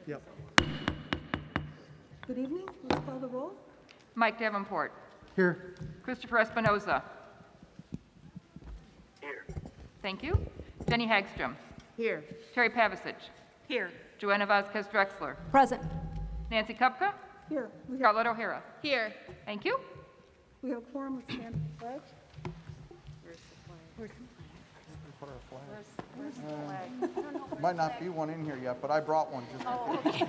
Yep. Good evening. Let's call the roll. Mike Davenport. Here. Christopher Espinoza. Here. Thank you. Jenny Hagstrom. Here. Terry Pavicic. Here. Joanna Vasquez Drexler. Present. Nancy Kupka. Here. We have Scarlett O'Hara. Here. Thank you. a quorum. Let's stand for the pledge. Might not be one in here yet, but I brought one just in case.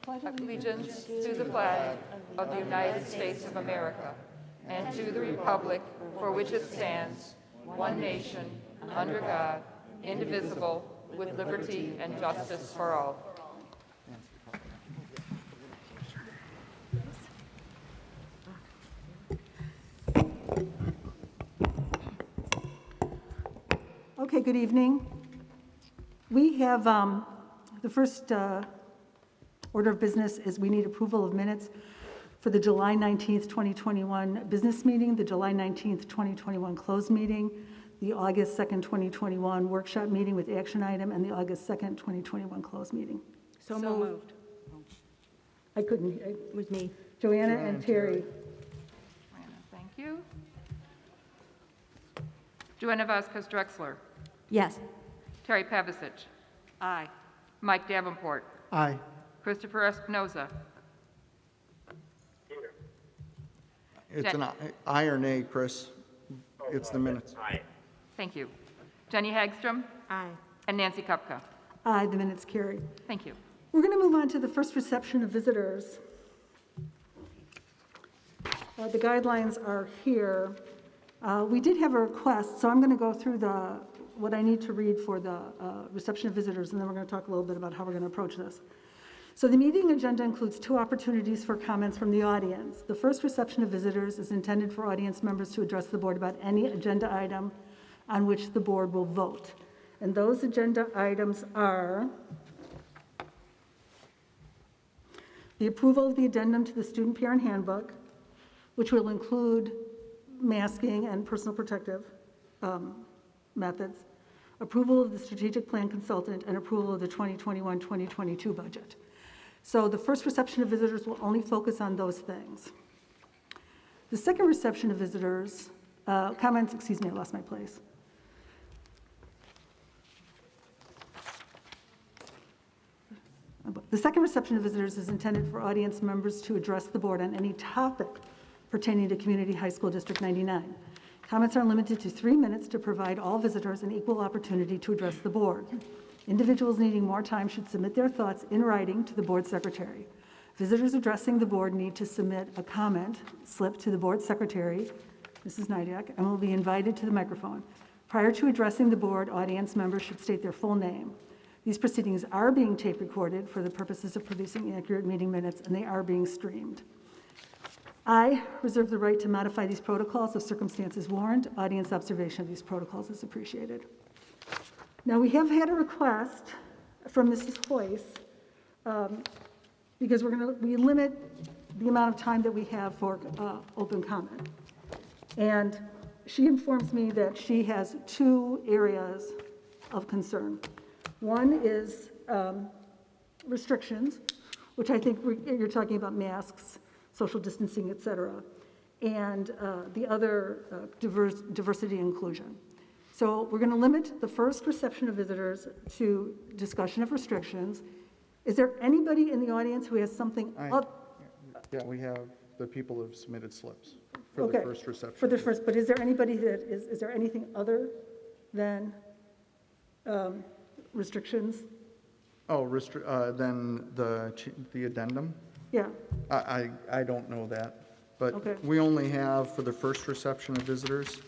Allegiance to the flag of the United States of America and to the republic for which it stands, one nation, under God, indivisible, with liberty and justice for all. Okay, good evening. We have the first order of business is we need approval of minutes for the July 19th, 2021 business meeting, the July 19th, 2021 closed meeting, the August 2nd, 2021 workshop meeting with action item, and the August 2nd, 2021 closed meeting. So moved. I couldn't, With me. Joanna and Terry. Thank you. Joanna Vasquez Drexler. Yes. Terry Pavicic. Aye. Mike Davenport. Aye. Christopher Espinoza. Here. It's an aye or nay, Chris. It's the minutes. Aye. Thank you. Jenny Hagstrom Aye. and Nancy Kupka. Aye, the minutes carried. Thank you. We're going to move on to the first reception of visitors. The guidelines are here. We did have a request, so I'm going to go through what I need to read for the reception of visitors, and then we're going to talk a little bit about how we're going to approach this. So the meeting agenda includes 2 opportunities for comments from the audience. The first reception of visitors is intended for audience members to address the board about any agenda item on which the board will vote. And those agenda items are the approval of the addendum to the student parent handbook, which will include masking and personal protective methods, approval of the strategic plan consultant, and approval of the 2021-2022 budget. So the first reception of visitors will only focus on those things. The second reception of visitors, comments, excuse me, I lost my place. The second reception of visitors is intended for audience members to address the board on any topic pertaining to Community High School District 99. Comments are limited to 3 minutes to provide all visitors an equal opportunity to address the board. Individuals needing more time should submit their thoughts in writing to the board secretary. Visitors addressing the board need to submit a comment slip to the board secretary, Mrs. Nidek, and will be invited to the microphone. Prior to addressing the board, audience members should state their full name. These proceedings are being tape recorded for the purposes of producing accurate meeting minutes, and they are being streamed. I reserve the right to modify these protocols if circumstances warrant. Audience observation of these protocols is appreciated. Now, we have had a request from Mrs. Hoyce because we limit the amount of time that we have for open comment. And she informs me that she has 2 areas of concern. One is restrictions, which I think you're talking about masks, social distancing, et cetera, and the other diversity and inclusion. So we're going to limit the first reception of visitors to discussion of restrictions. Is there anybody in the audience who has something up? Yeah, we have the people who have submitted slips for Okay, the first reception. for the first, but is there anybody that is there anything other than restrictions? Oh, then the addendum? Yeah, I don't know that, but Okay. we only have, for the first reception of visitors,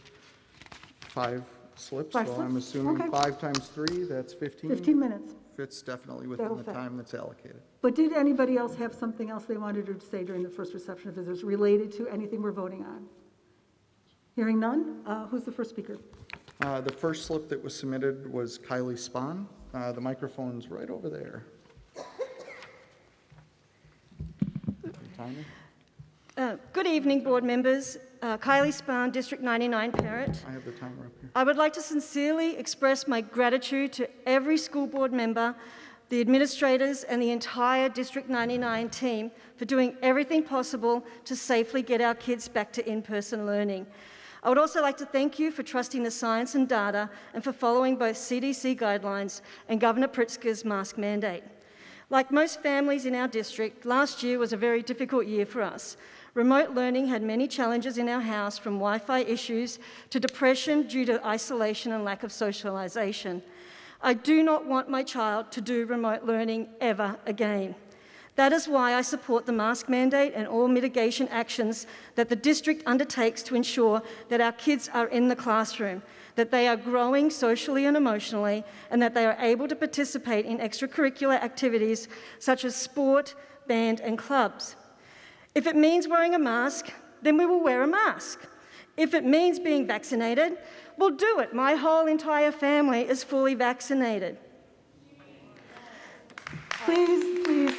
5 slips. 5 So slips? I'm assuming Okay. 5 times 3, that's 15. 15 minutes. Fits definitely within That'll the fit. time that's allocated. But did anybody else have something else they wanted to say during the first reception of visitors related to anything we're voting on? Hearing none, who's the first speaker? The first slip that was submitted was Kylie Spahn. The microphone's right over there. Good evening, board members. Kylie Spahn, District 99 parent. I have the timer up here. I would like to sincerely express my gratitude to every school board member, the administrators, and the entire District 99 team for doing everything possible to safely get our kids back to in-person learning. I would also like to thank you for trusting the science and data and for following both CDC guidelines and Governor Pritzker's mask mandate. Like most families in our district, last year was a very difficult year for us. Remote learning had many challenges in our house, from Wi-Fi issues to depression due to isolation and lack of socialization. I do not want my child to do remote learning ever again. That is why I support the mask mandate and all mitigation actions that the district undertakes to ensure that our kids are in the classroom, that they are growing socially and emotionally, and that they are able to participate in extracurricular activities such as sport, band, and clubs. If it means wearing a mask, then we will wear a mask. If it means being vaccinated, we'll do it. My whole entire family is fully vaccinated. Please,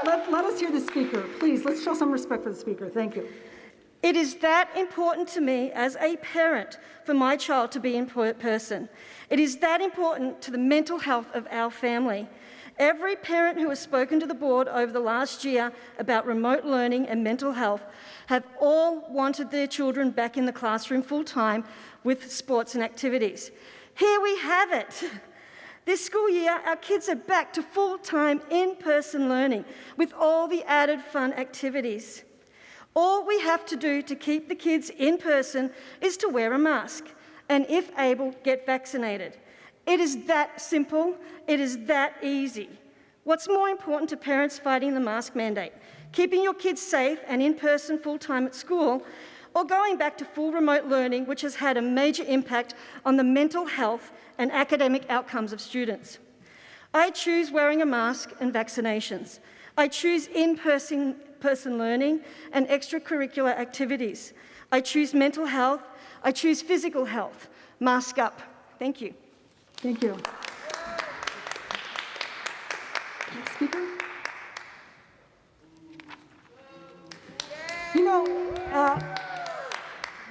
let us hear the speaker. Please, let's show some respect for the speaker. Thank you. It is that important to me as a parent for my child to be in person. It is that important to the mental health of our family. Every parent who has spoken to the board over the last year about remote learning and mental health have all wanted their children back in the classroom full-time with sports and activities. Here we have it. This school year, our kids are back to full-time in-person learning with all the added fun activities. All we have to do to keep the kids in person is to wear a mask and, if able, get vaccinated. It is that simple. It is that easy. What's more important to parents fighting the mask mandate? Keeping your kids safe and in person full-time at school, or going back to full remote learning, which has had a major impact on the mental health and academic outcomes of students? I choose wearing a mask and vaccinations. I choose in-person learning and extracurricular activities. I choose mental health. I choose physical health. Mask up. Thank you. Thank you. Next speaker. You know,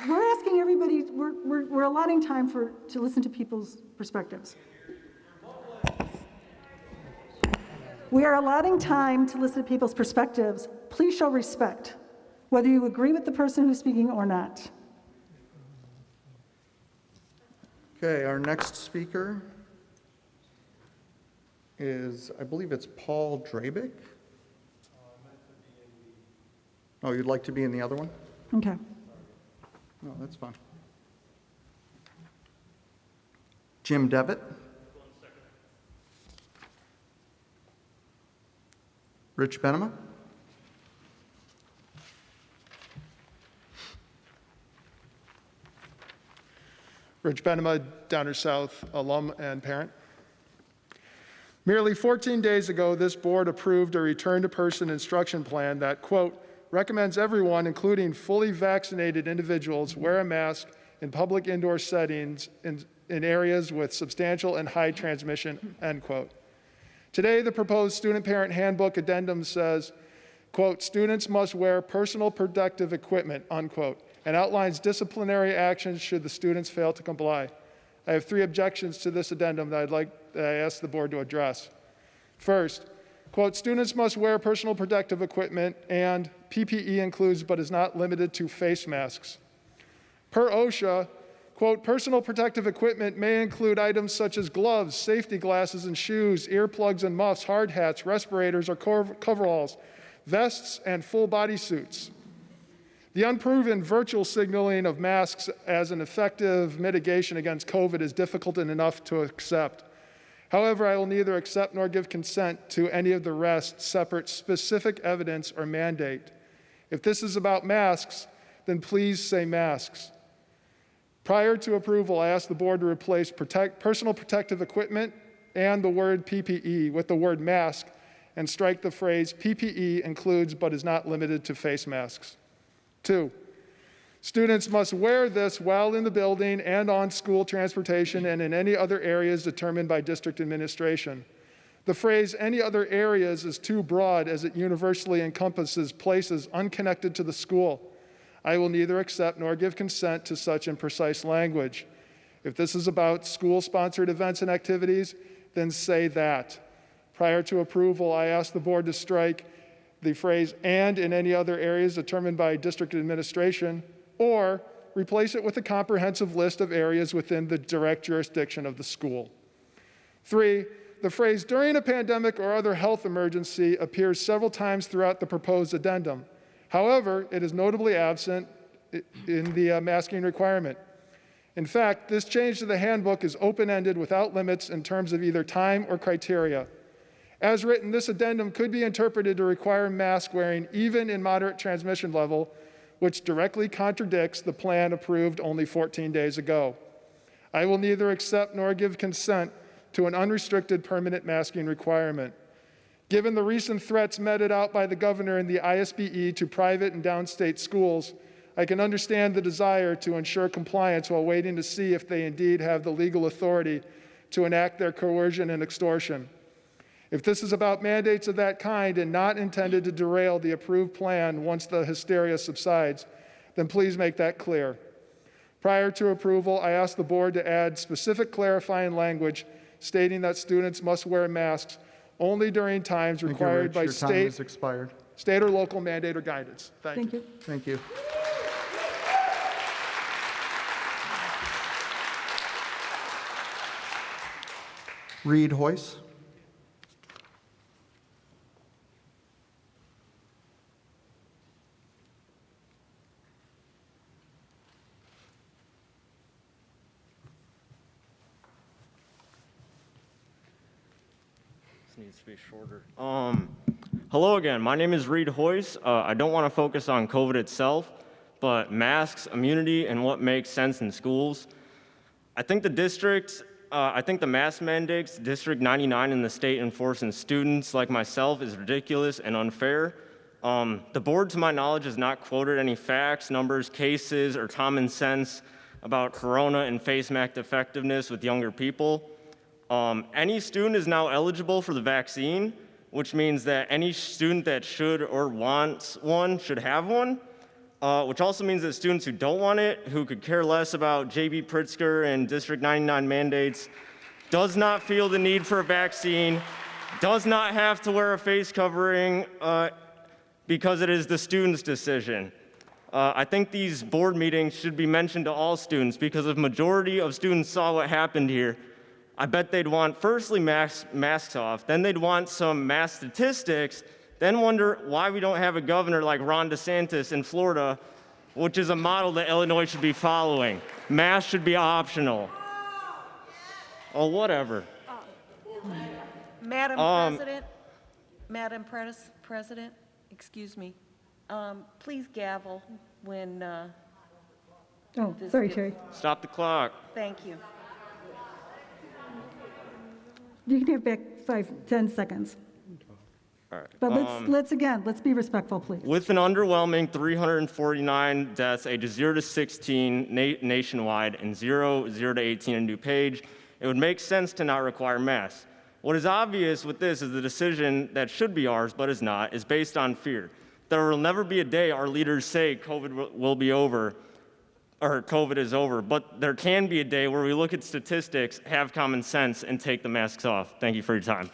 we're asking everybody, we're allotting time to listen to people's perspectives. We are allotting time to listen to people's perspectives. Please show respect, whether you agree with the person who's speaking or not. Okay, our next speaker is, I believe it's Paul Drabick. Oh, you'd like to be in the other one? Okay. No, that's fine. Jim Devitt. Rich Benema. Rich Benema, Downer South alum and parent. Merely 14 days ago, this board approved a return-to-person instruction plan that, quote, recommends everyone, including fully vaccinated individuals, wear a mask in public indoor settings in areas with substantial and high transmission, end quote. Today, the proposed student-parent handbook addendum says, quote, students must wear personal protective equipment, unquote, and outlines disciplinary actions should the students fail to comply. I have 3 objections to this addendum that I ask the board to address. First, quote, students must wear personal protective equipment, and PPE includes but is not limited to face masks. Per OSHA, quote, personal protective equipment may include items such as gloves, safety glasses and shoes, earplugs and muffs, hard hats, respirators or coveralls, vests, and full body suits. The unproven virtual signaling of masks as an effective mitigation against COVID is difficult enough to accept. However, I will neither accept nor give consent to any of the rest, separate specific evidence or mandate. If this is about masks, then please say masks. Prior to approval, I ask the board to replace personal protective equipment and the word PPE with the word mask and strike the phrase PPE includes but is not limited to face masks. 2, students must wear this while in the building and on school transportation and in any other areas determined by district administration. The phrase any other areas is too broad as it universally encompasses places unconnected to the school. I will neither accept nor give consent to such imprecise language. If this is about school-sponsored events and activities, then say that. Prior to approval, I ask the board to strike the phrase "and in any other areas determined by district administration," or replace it with a comprehensive list of areas within the direct jurisdiction of the school. 3, the phrase "during a pandemic or other health emergency" appears several times throughout the proposed addendum. However, it is notably absent in the masking requirement. In fact, this change to the handbook is open-ended without limits in terms of either time or criteria. As written, this addendum could be interpreted to require mask wearing even in moderate transmission level, which directly contradicts the plan approved only 14 days ago. I will neither accept nor give consent to an unrestricted permanent masking requirement. Given the recent threats meted out by the governor and the ISBE to private and downstate schools, I can understand the desire to ensure compliance while waiting to see if they indeed have the legal authority to enact their coercion and extortion. If this is about mandates of that kind and not intended to derail the approved plan once the hysteria subsides, then please make that clear. Prior to approval, I ask the board to add specific clarifying language stating that students must wear masks only during times required by Your time has expired. state or local mandate or guidance. Thank you. Thank you. Reed Hoyce. Needs to be shorter. Hello again. My name is Reed Hoyce. I don't want to focus on COVID itself, but masks, immunity, and what makes sense in schools. I think the mask mandates District 99 in the state enforcing students like myself is ridiculous and unfair. The board, to my knowledge, has not quoted any facts, numbers, cases, or common sense about corona and face mask effectiveness with younger people. Any student is now eligible for the vaccine, which means that any student that should or wants one should have one, which also means that students who don't want it, who could care less about J.B. Pritzker and District 99 mandates, does not feel the need for a vaccine, does not have to wear a face covering because it is the student's decision. I think these board meetings should be mentioned to all students because if majority of students saw what happened here, I bet they'd want, firstly, masks off, then they'd want some mask statistics, then wonder why we don't have a governor like Ron DeSantis in Florida, which is a model that Illinois should be following. Masks should be optional. Oh, whatever. Madam President, excuse me. Please gavel when Oh, this sorry, gets- Terry. Stop the clock. Thank you. You can have back 10 seconons. All right. But let's be respectful, please. With an underwhelming 349 deaths ages 0 to 16 nationwide and 0 to 18 in DuPage, it would make sense to not require masks. What is obvious with this is the decision that should be ours but is not, is based on fear. There will never be a day our leaders say COVID will be over, or COVID is over, but there can be a day where we look at statistics, have common sense, and take the masks off. Thank you for your time.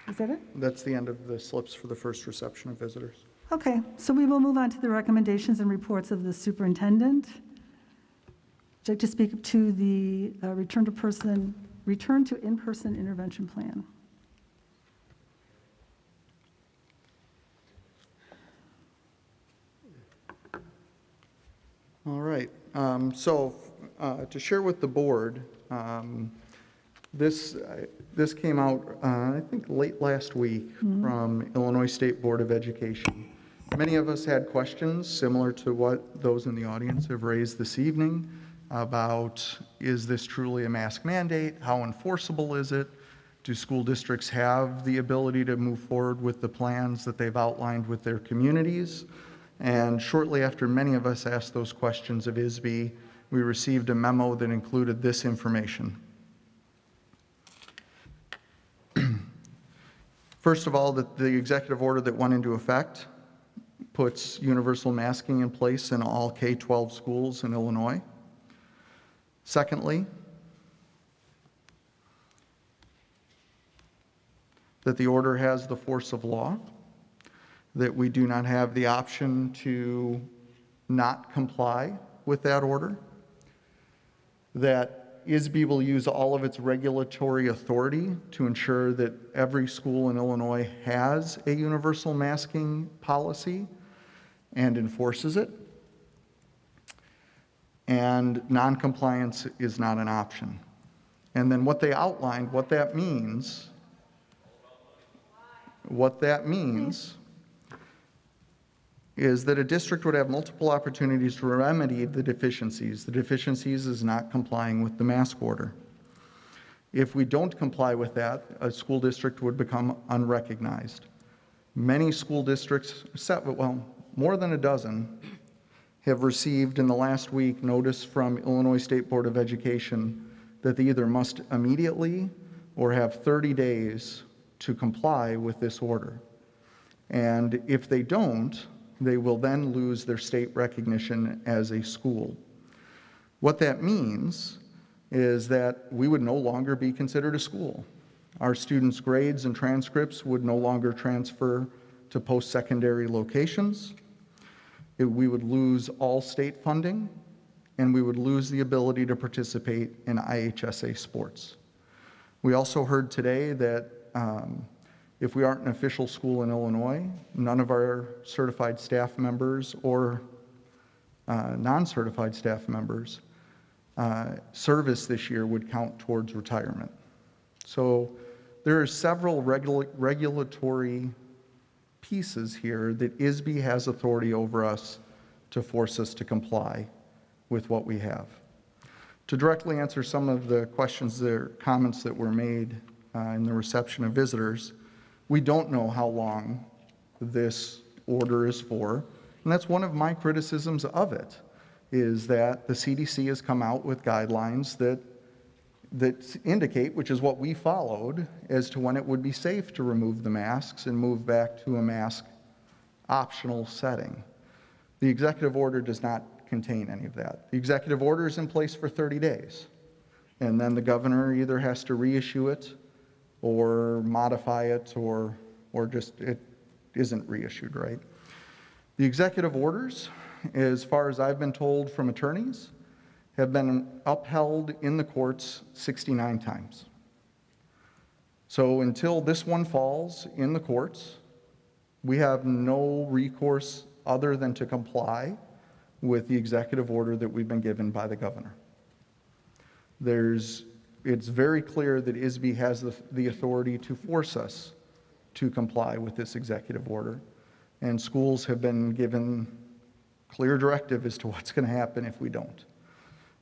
Is that it? That's the end of the slips for the first reception of visitors. Okay, so we will move on to the recommendations and reports of the superintendent. Would you like to speak to the return to in-person intervention plan? All right, to share with the board, this came out, I think, late last week from Illinois State Board of Education. Many of us had questions similar to what those in the audience have raised this evening about, is this truly a mask mandate? How enforceable is it? Do school districts have the ability to move forward with the plans that they've outlined with their communities? And shortly after many of us asked those questions of ISB, we received a memo that included this information. First of all, that the executive order that went into effect puts universal masking in place in all K-12 schools in Illinois. Secondly, that the order has the force of law, that we do not have the option to not comply with that order, that ISB will use all of its regulatory authority to ensure that every school in Illinois has a universal masking policy and enforces it, and noncompliance is not an option. And then what they outlined, what that means is that a district would have multiple opportunities to remedy the deficiencies. The deficiencies is not complying with the mask order. If we don't comply with that, a school district would become unrecognized. Many school districts, more than a dozen, have received in the last week notice from Illinois State Board of Education that they either must immediately or have 30 days to comply with this order. And if they don't, they will then lose their state recognition as a school. What that means is that we would no longer be considered a school. Our students' grades and transcripts would no longer transfer to post-secondary locations. We would lose all state funding, and we would lose the ability to participate in IHSA sports. We also heard today that if we aren't an official school in Illinois, none of our certified staff members or non-certified staff members service this year would count towards retirement. So there are several regulatory pieces here that ISB has authority over us to force us to comply with what we have. To directly answer some of the questions or comments that were made in the reception of visitors, we don't know how long this order is for, and that's one of my criticisms of it, is that the CDC has come out with guidelines that indicate, which is what we followed, as to when it would be safe to remove the masks and move back to a mask optional setting. The executive order does not contain any of that. The executive order is in place for 30 days, and then the governor either has to reissue it or modify it or just it isn't reissued, right? The executive orders, as far as I've been told from attorneys, have been upheld in the courts 69 times. So until this one falls in the courts, we have no recourse other than to comply with the executive order that we've been given by the governor. It's very clear that ISB has the authority to force us to comply with this executive order, and schools have been given clear directive as to what's going to happen if we don't.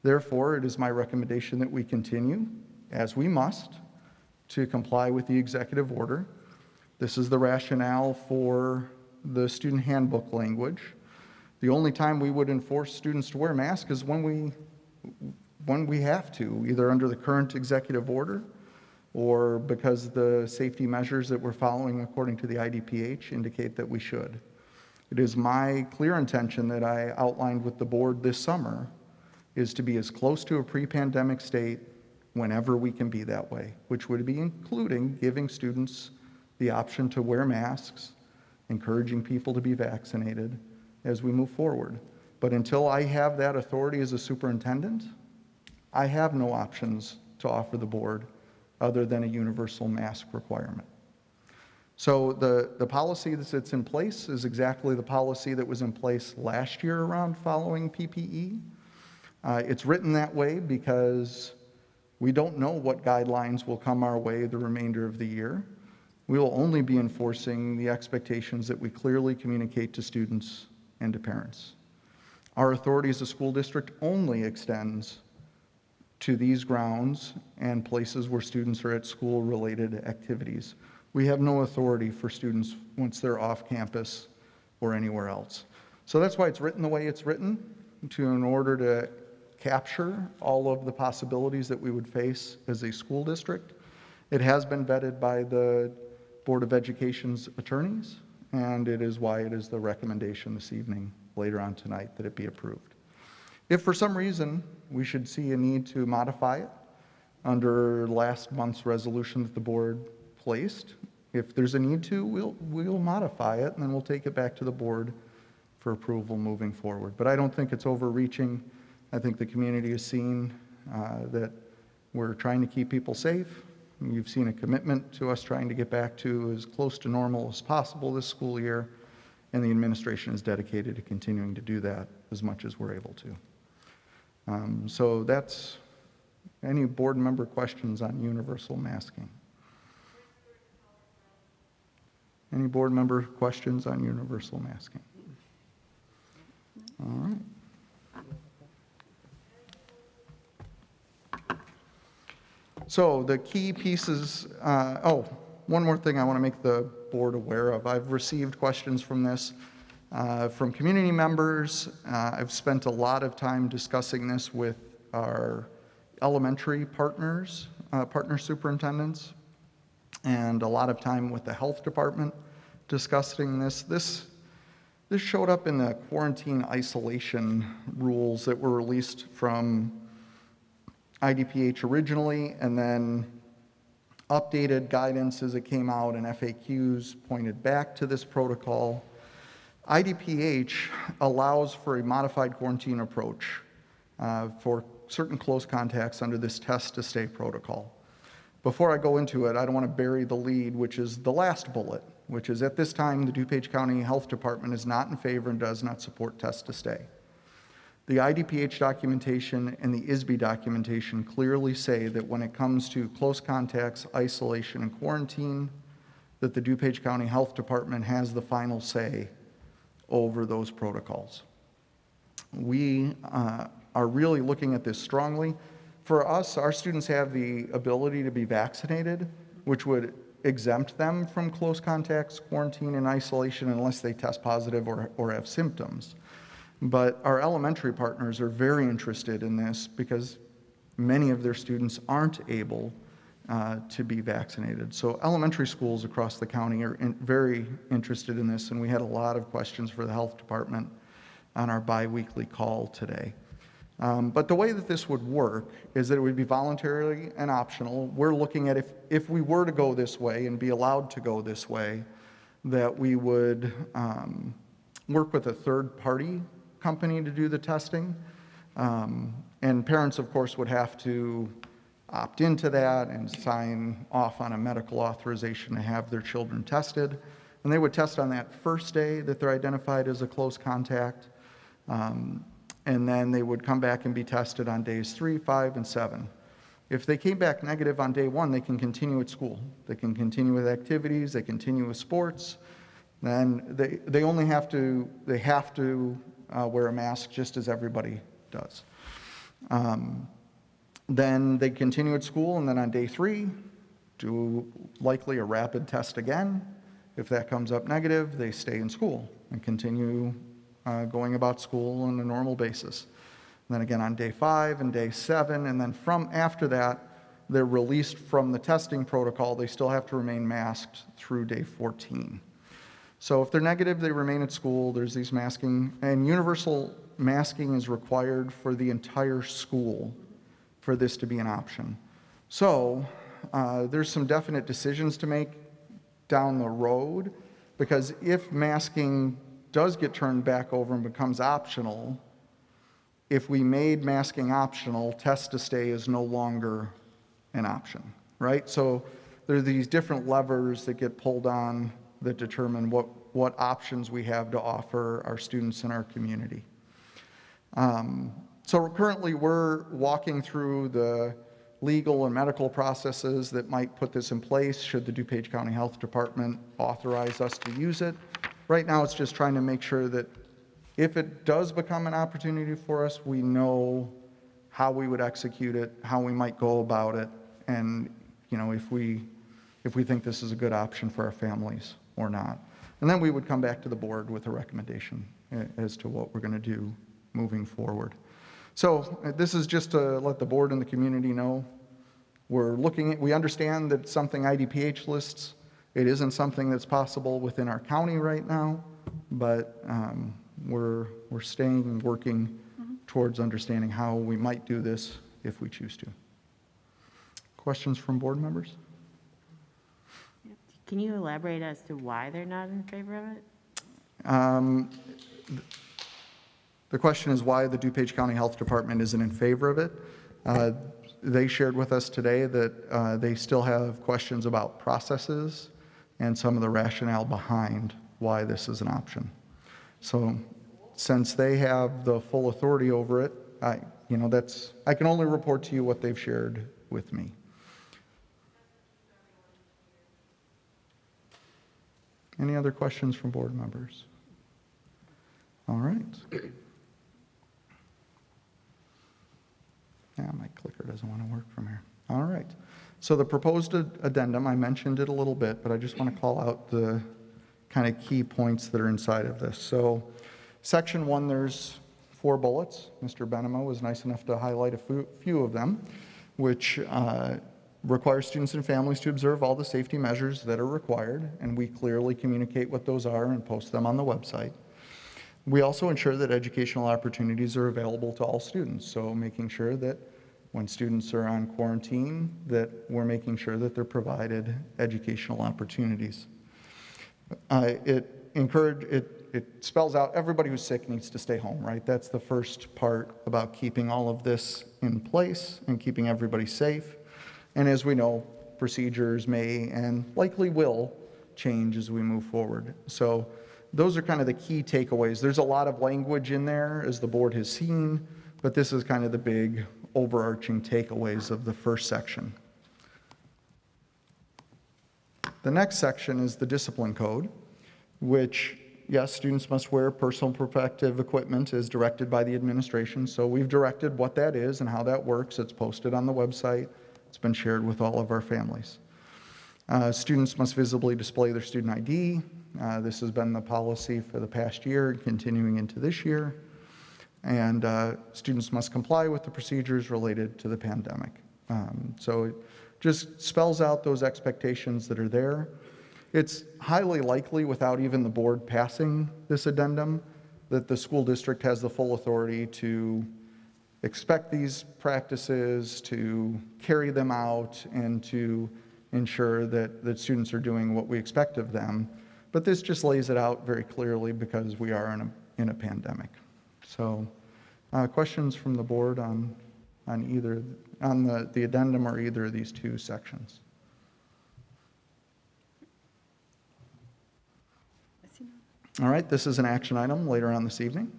Therefore, it is my recommendation that we continue, as we must, to comply with the executive order. This is the rationale for the student handbook language. The only time we would enforce students to wear masks is when we have to, either under the current executive order or because the safety measures that we're following according to the IDPH indicate that we should. It is my clear intention that I outlined with the board this summer is to be as close to a pre-pandemic state whenever we can be that way, which would be including giving students the option to wear masks, encouraging people to be vaccinated as we move forward. But until I have that authority as a superintendent, I have no options to offer the board other than a universal mask requirement. So the policy that's in place is exactly the policy that was in place last year around following PPE. It's written that way because we don't know what guidelines will come our way the remainder of the year. We will only be enforcing the expectations that we clearly communicate to students and to parents. Our authority as a school district only extends to these grounds and places where students are at school-related activities. We have no authority for students once they're off campus or anywhere else. So that's why it's written the way it's written, in order to capture all of the possibilities that we would face as a school district. It has been vetted by the Board of Education's attorneys, and it is why it is the recommendation this evening, later on tonight, that it be approved. If for some reason we should see a need to modify it under last month's resolution that the board placed, if there's a need to, we'll modify it, and then we'll take it back to the board for approval moving forward. But I don't think it's overreaching. I think the community has seen that we're trying to keep people safe. You've seen a commitment to us trying to get back to as close to normal as possible this school year, and the administration is dedicated to continuing to do that as much as we're able to. So that's any board member questions on universal masking. Any board member questions on universal masking? All right. So the key pieces, one more thing I want to make the board aware of. I've received questions from this from community members. I've spent a lot of time discussing this with our elementary partners, partner superintendents, and a lot of time with the health department discussing this. This showed up in the quarantine isolation rules that were released from IDPH originally, and then updated guidance as it came out, and FAQs pointed back to this protocol. IDPH allows for a modified quarantine approach for certain close contacts under this test to stay protocol. Before I go into it, I don't want to bury the lead, which is the last bullet, which is at this time, the DuPage County Health Department is not in favor and does not support test to stay. The IDPH documentation and the ISB documentation clearly say that when it comes to close contacts, isolation, and quarantine, that the DuPage County Health Department has the final say over those protocols. We are really looking at this strongly. For us, our students have the ability to be vaccinated, which would exempt them from close contacts, quarantine, and isolation unless they test positive or have symptoms. But our elementary partners are very interested in this because many of their students aren't able to be vaccinated. So elementary schools across the county are very interested in this, and we had a lot of questions for the health department on our bi-weekly call today. But the way that this would work is that it would be voluntary and optional. We're looking at if we were to go this way and be allowed to go this way, that we would work with a third-party company to do the testing. And parents, of course, would have to opt into that and sign off on a medical authorization to have their children tested. And they would test on that first day that they're identified as a close contact. And then they would come back and be tested on days 3, 5, and 7. If they came back negative on day 1, they can continue at school. They can continue with activities, they continue with sports. Then they have to wear a mask just as everybody does. Then they continue at school, and then on day 3, do likely a rapid test again. If that comes up negative, they stay in school and continue going about school on a normal basis. And then again on day 5 and day 7, and then from after that, they're released from the testing protocol. They still have to remain masked through day 14. So if they're negative, they remain at school. There's these masking, and universal masking is required for the entire school for this to be an option. So there's some definite decisions to make down the road, because if masking does get turned back over and becomes optional, if we made masking optional, test to stay is no longer an option, right? So there are these different levers that get pulled on that determine what options we have to offer our students in our community. So currently we're walking through the legal and medical processes that might put this in place should the DuPage County Health Department authorize us to use it. Right now it's just trying to make sure that if it does become an opportunity for us, we know how we would execute it, how we might go about it, and if we think this is a good option for our families or not. And then we would come back to the board with a recommendation as to what we're going to do moving forward. So this is just to let the board and the community know we understand that it's something IDPH lists It isn't something that's possible within our county right now, but we're staying and working towards understanding how we might do this if we choose to. Questions from board members? Can you elaborate as to why they're not in favor of it? The question is why the DuPage County Health Department isn't in favor of it. They shared with us today that they still have questions about processes and some of the rationale behind why this is an option. So since they have the full authority over it, I can only report to you what they've shared with me. Any other questions from board members? All right. Yeah, my clicker doesn't want to work from here. All right. So the proposed addendum, I mentioned it a little bit, but I just want to call out the kind of key points that are inside of this. So section 1, there's 4 bullets. Mr. Benema was nice enough to highlight a few of them, which require students and families to observe all the safety measures that are required, and we clearly communicate what those are and post them on the website. We also ensure that educational opportunities are available to all students, so making sure that when students are on quarantine, that we're making sure that they're provided educational opportunities. It spells out everybody who's sick needs to stay home, right? That's the first part about keeping all of this in place and keeping everybody safe. And as we know, procedures may and likely will change as we move forward. So those are kind of the key takeaways. There's a lot of language in there, as the board has seen, but this is kind of the big overarching takeaways of the first section. The next section is the discipline code, which, yes, students must wear personal protective equipment as directed by the administration. So we've directed what that is and how that works. It's posted on the website. It's been shared with all of our families. Students must visibly display their student ID. This has been the policy for the past year, continuing into this year. And students must comply with the procedures related to the pandemic. So it just spells out those expectations that are there. It's highly likely, without even the board passing this addendum, that the school district has the full authority to expect these practices, to carry them out, and to ensure that students are doing what we expect of them. But this just lays it out very clearly because we are in a pandemic. So questions from the board on the addendum or either of these 2 sections? All right, this is an action item later on this evening.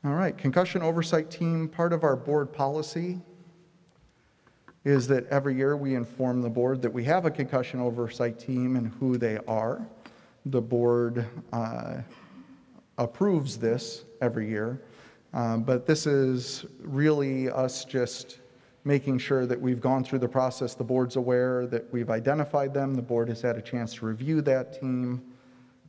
All right, concussion oversight team, part of our board policy is that every year we inform the board that we have a concussion oversight team and who they are. The board approves this every year, but this is really us just making sure that we've gone through the process. The board's aware that we've identified them, the board has had a chance to review that team,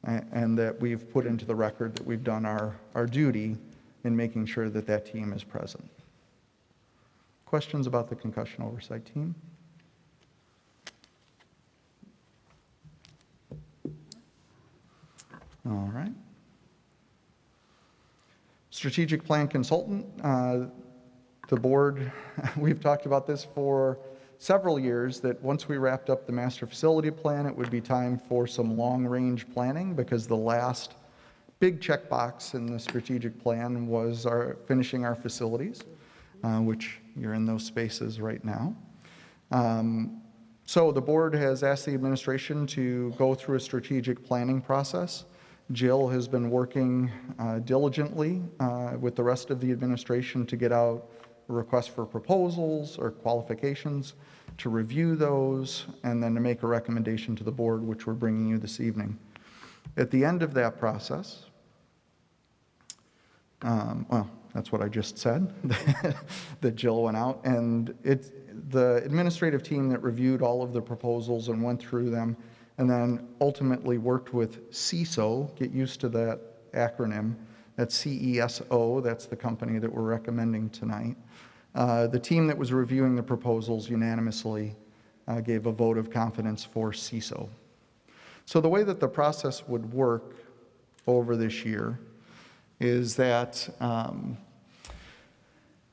and that we've put into the record that we've done our duty in making sure that that team is present. Questions about the concussion oversight team? All right. Strategic plan consultant. The board, we've talked about this for several years, that once we wrapped up the master facility plan, it would be time for some long-range planning, because the last big checkbox in the strategic plan was finishing our facilities, which you're in those spaces right now. So the board has asked the administration to go through a strategic planning process. Jill has been working diligently with the rest of the administration to get out a request for proposals or qualifications, to review those, and then to make a recommendation to the board, which we're bringing you this evening. At the end of that process, well, that's what I just said, that Jill went out, and it's the administrative team that reviewed all of the proposals and went through them, and then ultimately worked with CESO, get used to that acronym, that's CESO, that's the company that we're recommending tonight. The team that was reviewing the proposals unanimously gave a vote of confidence for CISO. So the way that the process would work over this year is that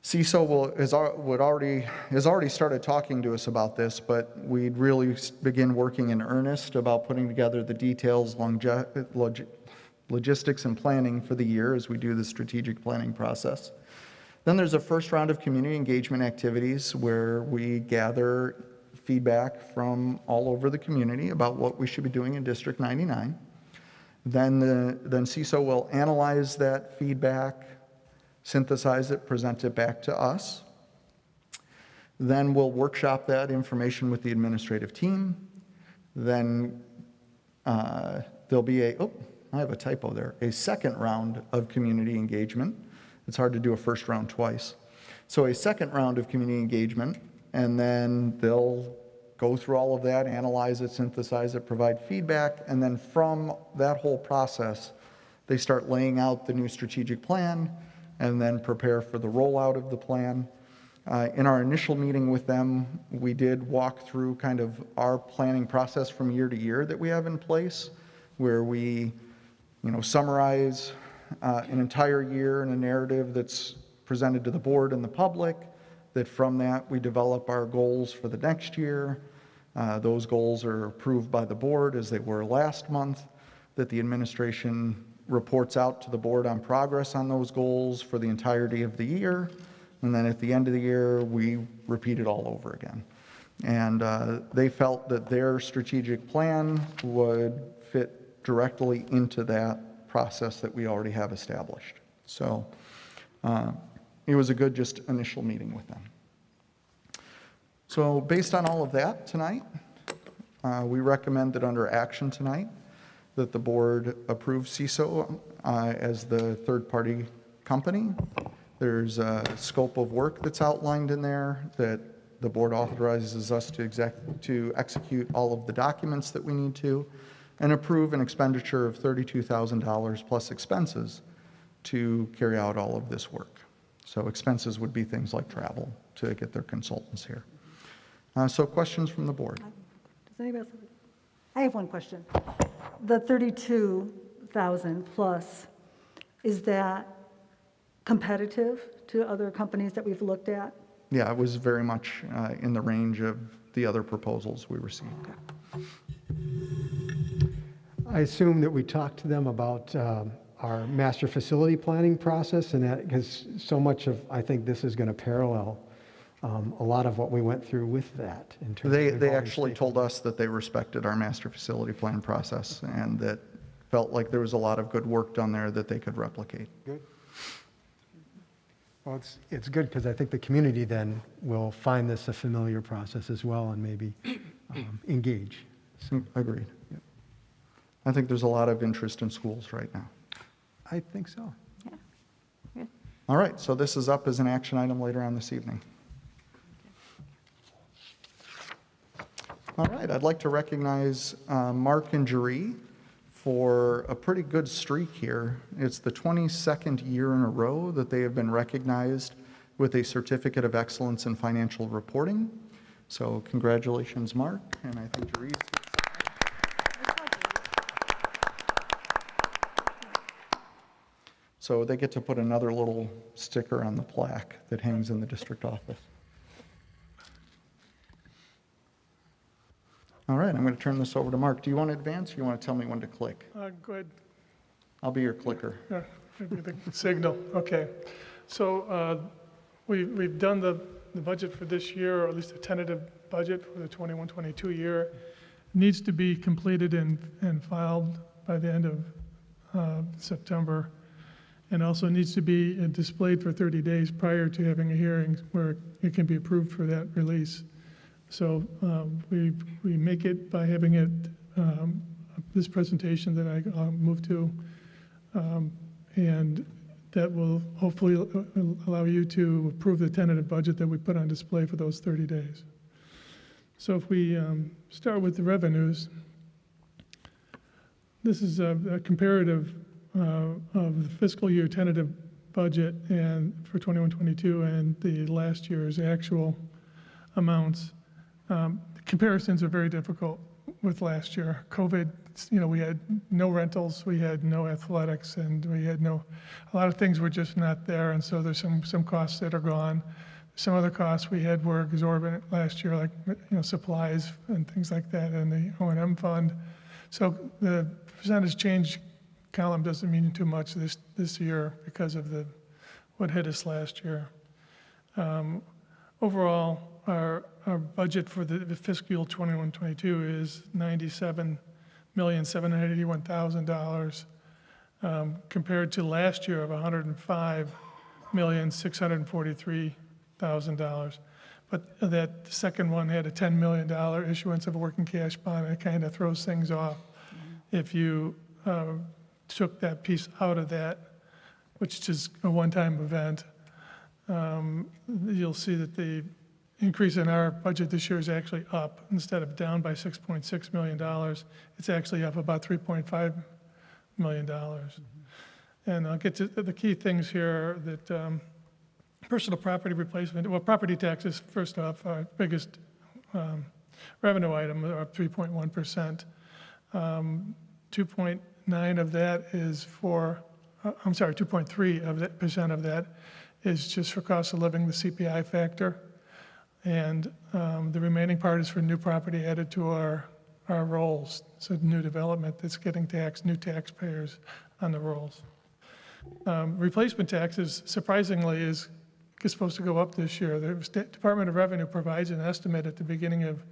CISO has already started talking to us about this, but we'd really begin working in earnest about putting together the details, logistics, and planning for the year as we do the strategic planning process. Then there's a first round of community engagement activities where we gather feedback from all over the community about what we should be doing in District 99. Then CISO will analyze that feedback, synthesize it, present it back to us. Then we'll workshop that information with the administrative team. Then there'll be I have a typo there, a second round of community engagement. It's hard to do a first round twice. So a second round of community engagement, and then they'll go through all of that, analyze it, synthesize it, provide feedback, and then from that whole process, they start laying out the new strategic plan and then prepare for the rollout of the plan. In our initial meeting with them, we did walk through kind of our planning process from year to year that we have in place, where we summarize an entire year in a narrative that's presented to the board and the public, that from that we develop our goals for the next year. Those goals are approved by the board as they were last month, that the administration reports out to the board on progress on those goals for the entirety of the year, and then at the end of the year we repeat it all over again. And they felt that their strategic plan would fit directly into that process that we already have established. So it was a good just initial meeting with them. So based on all of that tonight, we recommend that under action tonight that the board approve CISO as the third-party company. There's a scope of work that's outlined in there that the board authorizes us to execute all of the documents that we need to, and approve an expenditure of $32,000 plus expenses to carry out all of this work. So expenses would be things like travel to get their consultants here. So questions from the board? Does anybody else have? I have one question. The 32,000 plus, is that competitive to other companies that we've looked at? Yeah, it was very much in the range of the other proposals we received. I assume that we talked to them about our master facility planning process, and that because so much of, I think this is going to parallel a lot of what we went through with that. In terms of They actually told us that they respected our master facility plan process and that felt like there was a lot of good work done there that they could replicate. Good. Well, it's good because I think the community then will find this a familiar process as well and maybe engage. Agreed. Yep. I think there's a lot of interest in schools right now. I think so. Yeah. Good. All right, so this is up as an action item later on this evening. All right, I'd like to recognize Mark and Jeree for a pretty good streak here. It's the 22nd year in a row that they have been recognized with a Certificate of Excellence in Financial Reporting. So congratulations, Mark, and I think Jeree's. So they get to put another little sticker on the plaque that hangs in the district office. All right, I'm going to turn this over to Mark. Do you want to advance, or you want to tell me when to click? Go ahead. I'll be your clicker. Yeah, maybe the signal. Okay. So we've done the budget for this year, or at least a tentative budget for the 21-22 year. It needs to be completed and filed by the end of September, and also needs to be displayed for 30 days prior to having a hearing where it can be approved for that release. So we make it by having it, this presentation that I'll move to, and that will hopefully allow you to approve the tentative budget that we put on display for those 30 days. So if we start with the revenues, this is a comparative of the fiscal year tentative budget and for 21-22 and the last year's actual amounts. The Comparisons are very difficult with last year. COVID, we had no rentals, we had no athletics, and we had a lot of things were just not there, and so there's some costs that are gone. Some other costs we had were exorbitant last year, like supplies and things like that, and the O&M fund. So the percentage change column doesn't mean too much this year because of what hit us last year. Overall, our budget for the fiscal year 21-22 is $97,781,000 compared to last year of $105,643,000. But that second one had a $10 million issuance of a working cash bond, and it kind of throws things off. If you took that piece out of that, which is a one-time event, you'll see that the increase in our budget this year is actually up. Instead of down by $6.6 million, it's actually up about $3.5 million. And I'll get to the key things here that personal property replacement, well, property taxes, first off, our biggest revenue item are up 3.1%. 2.9 of that is for, 2.3% of that is just for cost of living, the CPI factor. And the remaining part is for new property added to our rolls. So new development that's getting taxed, new taxpayers on the rolls. Replacement taxes, surprisingly, is supposed to go up this year. The Department of Revenue provides an estimate at the beginning of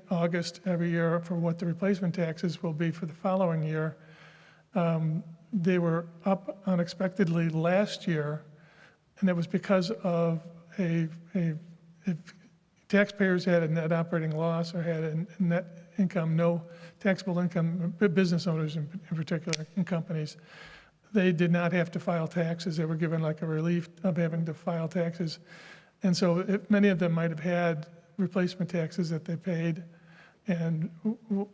August every year for what the replacement taxes will be for the following year. They were up unexpectedly last year, and it was because of if taxpayers had a net operating loss or had a net income, no taxable income, business owners in particular, in companies, they did not have to file taxes. They were given like a relief of having to file taxes. And so many of them might have had replacement taxes that they paid and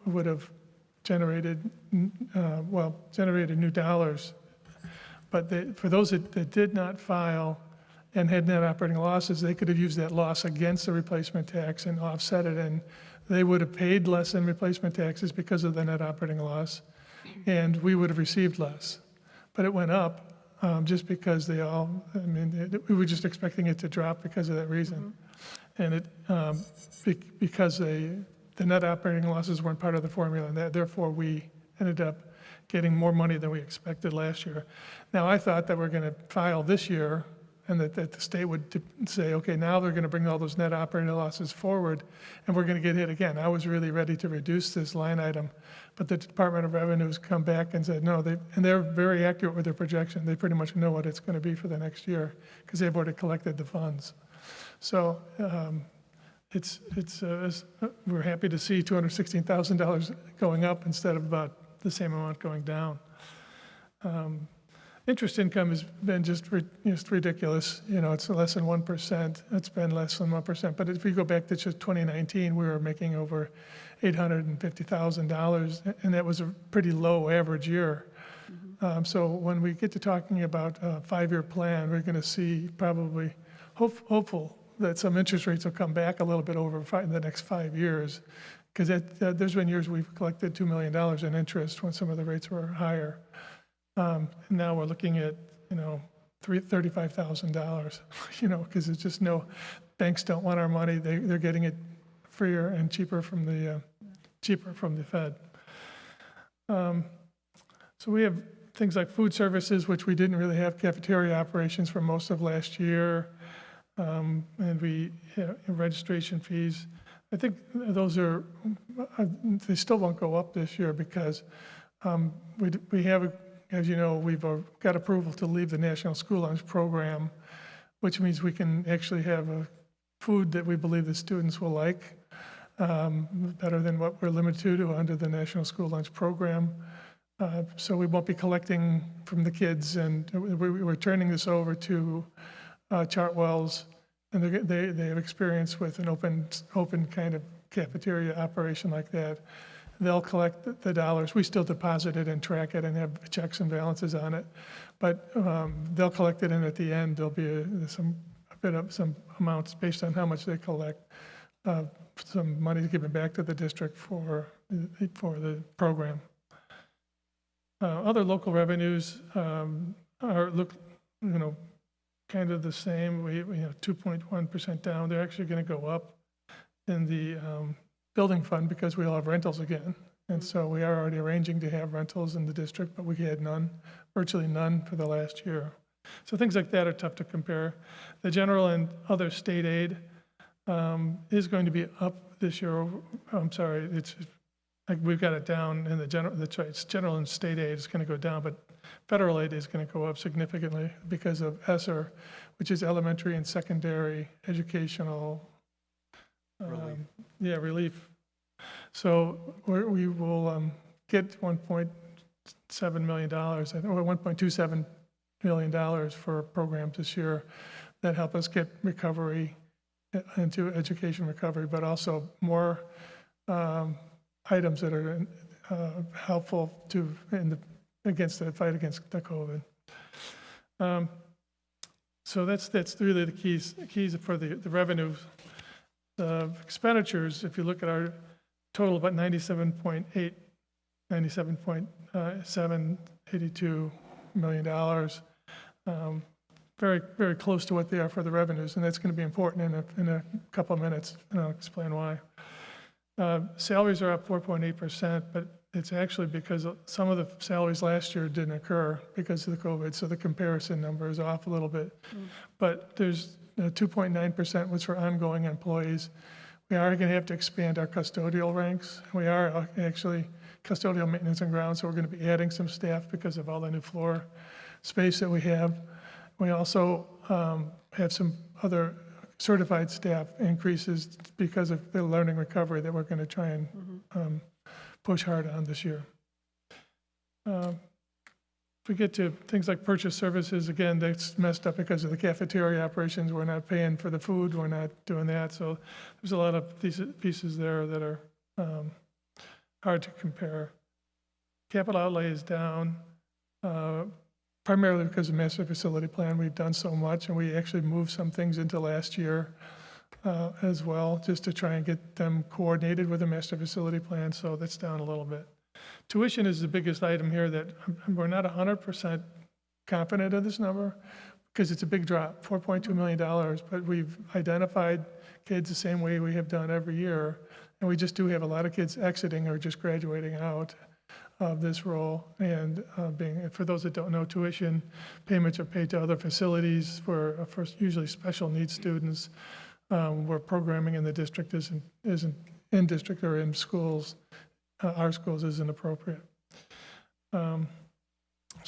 would have generated new dollars. But for those that did not file and had net operating losses, they could have used that loss against the replacement tax and offset it, and they would have paid less in replacement taxes because of the net operating loss, and we would have received less. But it went up just because we were just expecting it to drop because of that reason. And because the net operating losses weren't part of the formula, and therefore we ended up getting more money than we expected last year. Now, I thought that we're going to file this year and that the state would say, okay, now they're going to bring all those net operating losses forward and we're going to get hit again. I was really ready to reduce this line item, but the Department of Revenue has come back and said, no, and they're very accurate with their projection. They pretty much know what it's going to be for the next year because they've already collected the funds. So we're happy to see $216,000 going up instead of about the same amount going down. Interest income has been just ridiculous. It's less than 1%. It's been less than 1%. But if we go back to just 2019, we were making over $850,000, and that was a pretty low average year. So when we get to talking about a 5-year plan, we're going to see probably hopeful that some interest rates will come back a little bit over in the next 5 years, because there's been years we've collected $2 million in interest when some of the rates were higher. Now we're looking at, $35,000, because it's just banks don't want our money. They're getting it freer and cheaper from the Fed. So we have things like food services, which we didn't really have cafeteria operations for most of last year. And we have registration fees. I think they still won't go up this year because we have, as you know, we've got approval to leave the National School Lunch Program, which means we can actually have a food that we believe the students will like, better than what we're limited to under the National School Lunch Program. So we won't be collecting from the kids, and we're turning this over to Chartwell's, and they have experience with an open kind of cafeteria operation like that. They'll collect the dollars. We still deposit it and track it and have checks and balances on it, but they'll collect it, and at the end there'll be some amounts based on how much they collect some money given back to the district for the program. Other local revenues are kind of the same. We 2.1% down. They're actually going to go up in the building fund because we'll have rentals again. And so we are already arranging to have rentals in the district, but we had none, virtually none for the last year. So things like that are tough to compare. The general and other state aid is going to be up this year. I'm sorry, it's like we've got it down in the general. That's right. It's general and state aid is going to go down, but federal aid is going to go up significantly because of ESSER, which is elementary and secondary educational relief. So we will get $1.7 million, I think, or $1.27 million for programs this year that help us get recovery into education recovery, but also more items that are helpful to against the fight against the COVID. So that's really the keys for the revenues. The expenditures, if you look at our total, about 97.782 million dollars. Very, very close to what they are for the revenues, and that's going to be important in a couple of minutes, and I'll explain why. Salaries are up 4.8%, but it's actually because some of the salaries last year didn't occur because of the COVID, so the comparison number is off a little bit. But there's 2.9% was for ongoing employees. We are going to have to expand our custodial ranks. We are actually custodial maintenance and grounds, so we're going to be adding some staff because of all the new floor space that we have. We also have some other certified staff increases because of the learning recovery that we're going to try and push hard on this year. If we get to things like purchase services, again, that's messed up because of the cafeteria operations. We're not paying for the food. We're not doing that. So there's a lot of pieces there that are hard to compare. Capital outlay is down. Primarily because of master facility plan. We've done so much, and we actually moved some things into last year as well, just to try and get them coordinated with the master facility plan, so that's down a little bit. Tuition is the biggest item here that we're not 100% confident of this number because it's a big drop, $4.2 million, but we've identified kids the same way we have done every year, and we just do have a lot of kids exiting or just graduating out of this role. And for those that don't know, tuition payments are paid to other facilities for usually special needs students where programming in the district isn't in district or in schools, our schools isn't appropriate. So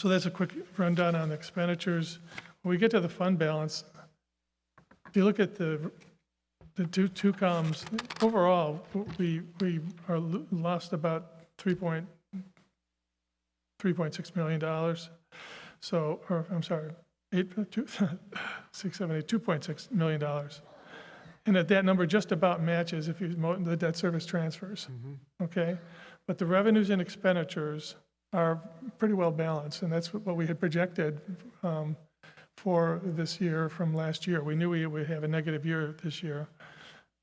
that's a quick rundown on the expenditures. When we get to the fund balance, if you look at the two columns, overall, we are lost about $3.6 million. So, or I'm sorry, $2.6 million. And that number just about matches if you the debt service transfers, okay? But the revenues and expenditures are pretty well balanced, and that's what we had projected for this year from last year. We knew we would have a negative year this year,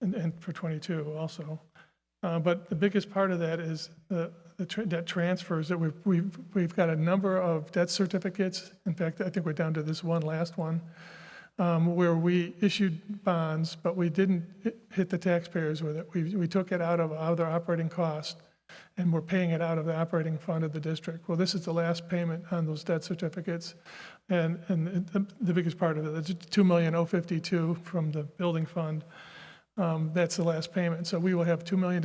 and for 22 also. But the biggest part of that is the debt transfers that we've got a number of debt certificates. In fact, I think we're down to this last one, where we issued bonds, but we didn't hit the taxpayers with it. We took it out of other operating costs, and we're paying it out of the operating fund of the district. Well, this is the last payment on those debt certificates, and the biggest part of it, it's $2,052,000 from the building fund. That's the last payment. So we will have $2 million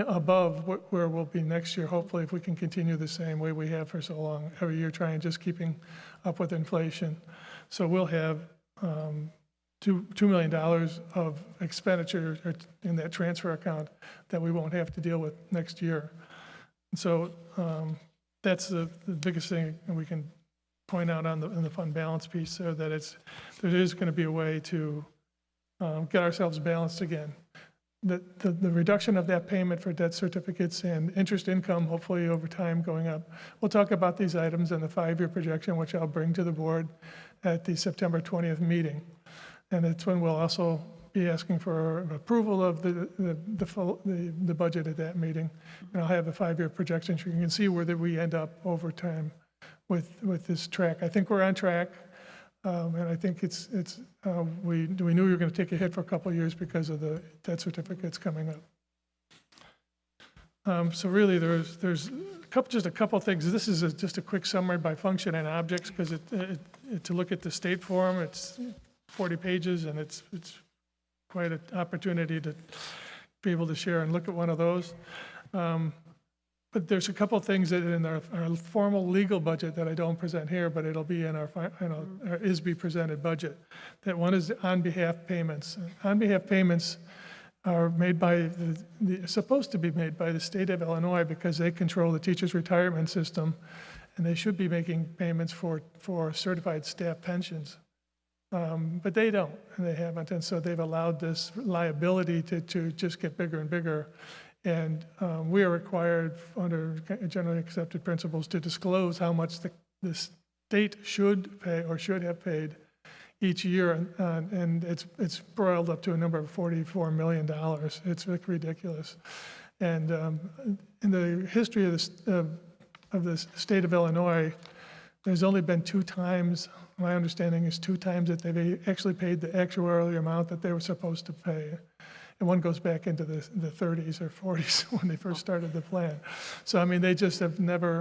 above where we'll be next year, hopefully, if we can continue the same way we have for so long, every year trying just keeping up with inflation. So we'll have $2 million of expenditure in that transfer account that we won't have to deal with next year. And so that's the biggest thing we can point out in the fund balance piece, so that there is going to be a way to get ourselves balanced again. The reduction of that payment for debt certificates and interest income, hopefully over time going up. We'll talk about these items in the 5-year projection, which I'll bring to the board at the September 20th meeting. And it's when we'll also be asking for approval of the budget at that meeting. And I'll have the 5-year projections. You can see where we end up over time with this track. I think we're on track. And I think we knew we were going to take a hit for a couple of years because of the debt certificates coming up. So really, there's just a couple things. This is just a quick summary by function and objects, because to look at the state form, it's 40 pages, and it's quite an opportunity to be able to share and look at one of those. But there's a couple things that in our formal legal budget that I don't present here, but it'll be in our ISB presented budget. That one is on behalf payments. On behalf payments are made by supposed to be made by the state of Illinois, because they control the teachers' retirement system, and they should be making payments for certified staff pensions. But they don't, and they haven't, and so they've allowed this liability to just get bigger and bigger. And we are required under generally accepted principles to disclose how much the state should pay or should have paid each year, and it's broiled up to a number of $44 million. It's ridiculous. And in the history of the state of Illinois, there's only been 2 times, my understanding is 2 times that they've actually paid the actuarial amount that they were supposed to pay. And one goes back into the 30s or 40s when they first started the plan. So, I mean, they just have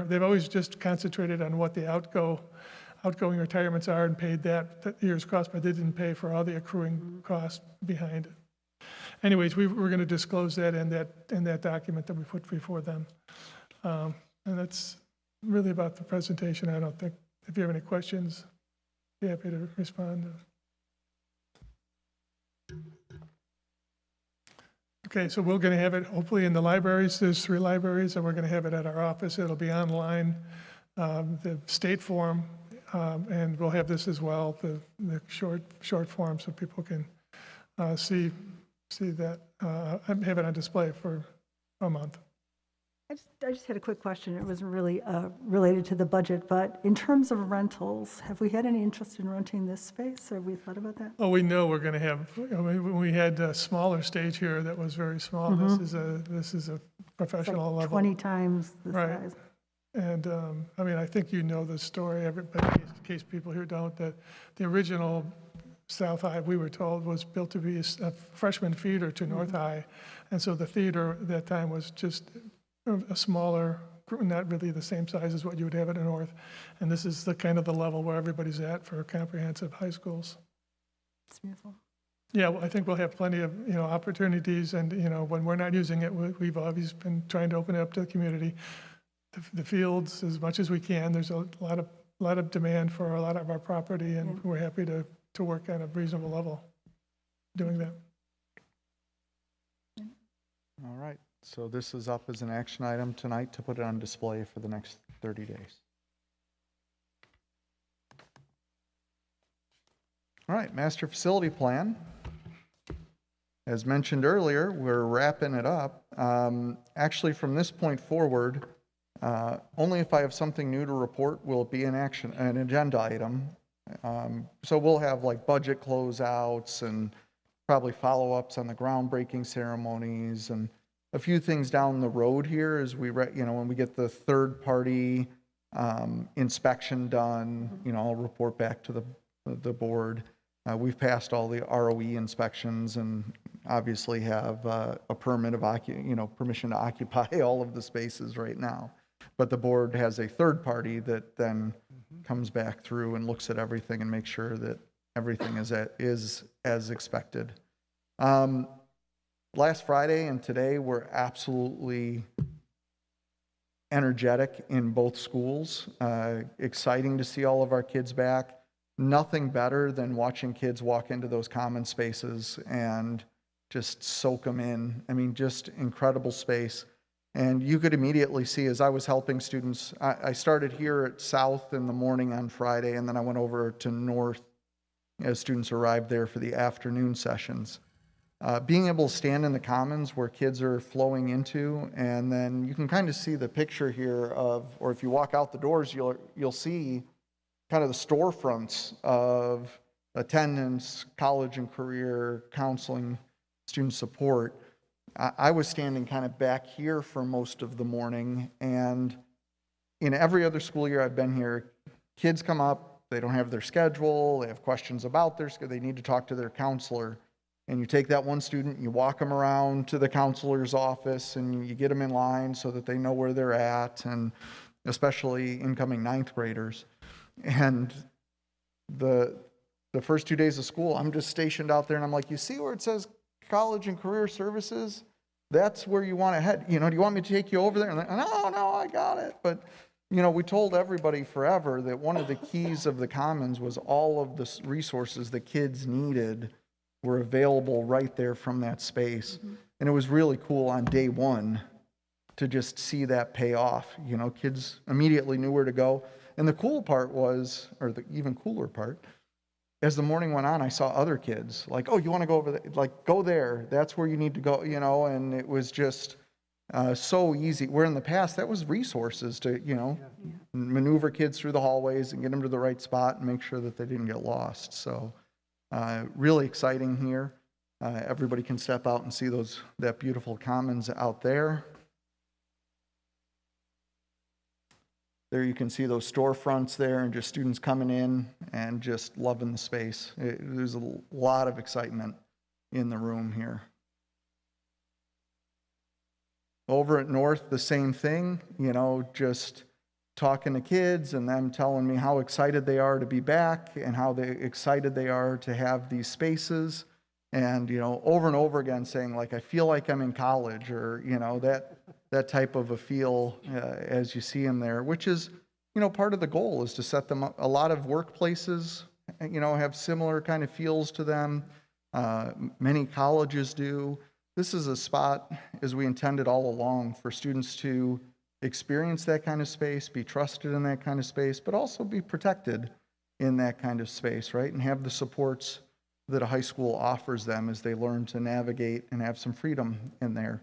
they've always just concentrated on what the outgoing retirements are and paid that year's cost, but they didn't pay for all the accruing costs behind it. Anyways, we're going to disclose that in that document that we put before them. And that's really about the presentation. I don't think, if you have any questions, I'd be happy to respond. Okay, so we're going to have it hopefully in the libraries. There's 3 libraries, and we're going to have it at our office. It'll be online, the state form, and we'll have this as well, the short form, so people can see that. Have it on display for a month. I just had a quick question. It wasn't really related to the budget, but in terms of rentals, have we had any interest in renting this space, or have we thought about that? Oh, we know we're going to have. We had a smaller stage here that was very small. Mm-hmm. This is a professional level. 20 times the size. And I mean, I think you know the story. Everybody, in case people here don't, that the original South High, we were told, was built to be a freshman feeder to North High, and so the theater at that time was just a smaller, not really the same size as what you would have at the North. And this is the kind of the level where everybody's at for comprehensive high schools. It's beautiful. Yeah, well, I think we'll have plenty of, opportunities, and, when we're not using it, we've always been trying to open it up to the community. The fields, as much as we can. There's a lot of demand for a lot of our property, and we're happy to work on a reasonable level doing that. All right. So this is up as an action item tonight to put it on display for the next 30 days. All right, master facility plan. As mentioned earlier, we're wrapping it up. Actually, from this point forward, only if I have something new to report will it be an agenda item. So we'll have like budget closeouts and probably follow-ups on the groundbreaking ceremonies and a few things down the road here as we, when we get the third-party inspection done, I'll report back to the board. We've passed all the ROE inspections and obviously have a permit of permission to occupy all of the spaces right now. But the board has a third party that then comes back through and looks at everything and makes sure that everything is as expected. Last Friday and today were absolutely energetic in both schools. Exciting to see all of our kids back. Nothing better than watching kids walk into those common spaces and just soak them in. I mean, just incredible space. And you could immediately see as I was helping students, I started here at South in the morning on Friday, and then I went over to North as students arrived there for the afternoon sessions. Being able to stand in the commons where kids are flowing into, and then you can kind of see the picture here of, or if you walk out the doors, you'll see kind of the storefronts of attendance, college and career counseling, student support. I was standing kind of back here for most of the morning, and in every other school year I've been here, kids come up, they don't have their schedule, they have questions about their schedule, they need to talk to their counselor, and you take that one student, you walk them around to the counselor's office, and you get them in line so that they know where they're at, and especially incoming ninth graders. And the first 2 days of school, I'm just stationed out there, and I'm like, you see where it says college and career services? That's where you want to head. You know, do you want me to take you over there? And no, I got it. But, you know, we told everybody forever that one of the keys of the Commons was all of the resources the kids needed were available right there from that space. Mm-hmm. And it was really cool on day one to just see that pay off. You know, kids immediately knew where to go. And the cool part was, or the even cooler part, as the morning went on, I saw other kids like, oh, you want to go over there? Like, go there. That's where you need to go, you know, and it was just so easy. Where in the past, that was resources to, you know, maneuver kids through the hallways and get them to the right spot and make sure that they didn't get lost. So really exciting here. Everybody can step out and see that beautiful commons out there. There you can see those storefronts there and just students coming in and just loving the space. There's a lot of excitement in the room here. Over at North, the same thing, you know, just talking to kids and them telling me how excited they are to be back and how excited they are to have these spaces. And, you know, over and over again saying, like, I feel like I'm in college, or, you know, that type of a feel as you see them there, which is, you know, part of the goal is to set them up. A lot of workplaces, you know, have similar kind of feels to them. Many colleges do. This is a spot, as we intended all along, for students to experience that kind of space, be trusted in that kind of space, but also be protected in that kind of space, right? And have the supports that a high school offers them as they learn to navigate and have some freedom in there.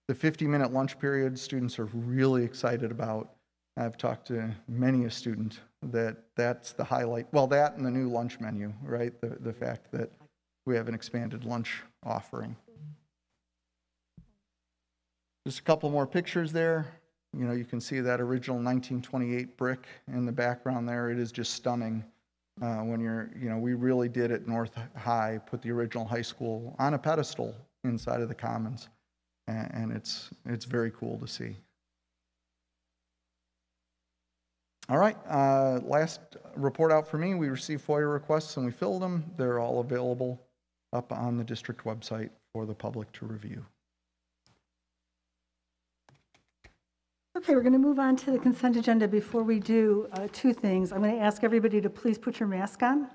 The 50-minute lunch period, students are really excited about. I've talked to many a student that's the highlight. Well, that and the new lunch menu, right? The fact that we have an expanded lunch offering. Just a couple more pictures there. You know, you can see that original 1928 brick in the background there. It is just stunning. When you're, you know, we really did at North High put the original high school on a pedestal inside of the Commons. And it's very cool to see. All right, last report out for me. We received FOIA requests and we filled them. They're all available up on the district website for the public to review. Okay, we're going to move on to the consent agenda. Before we do, two things. I'm going to ask everybody to please put your mask on.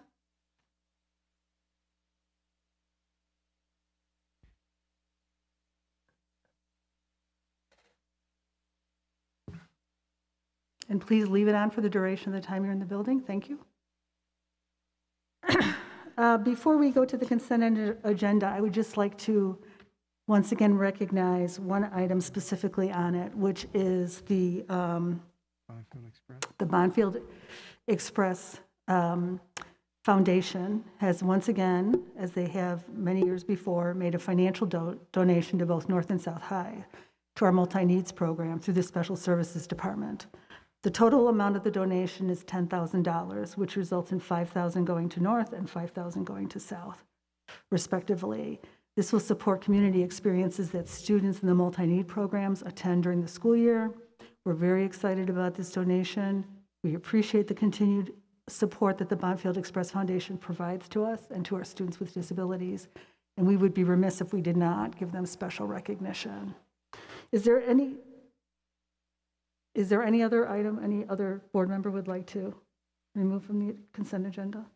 And please leave it on for the duration of the time you're in the building. Thank you. Before we go to the consent agenda, I would just like to once again recognize one item specifically on it, which is the Bonfield Express Foundation has once again, as they have many years before, made a financial donation to both North and South High to our multi-needs program through the Special Services Department. The total amount of the donation is $10,000, which results in $5,000 going to North and $5,000 going to South, respectively. This will support community experiences that students in the multi-need programs attend during the school year. We're very excited about this donation. We appreciate the continued support that the Bonfield Express Foundation provides to us and to our students with disabilities, and we would be remiss if we did not give them special recognition. Is there any other item any other board member would like to remove from the consent agenda?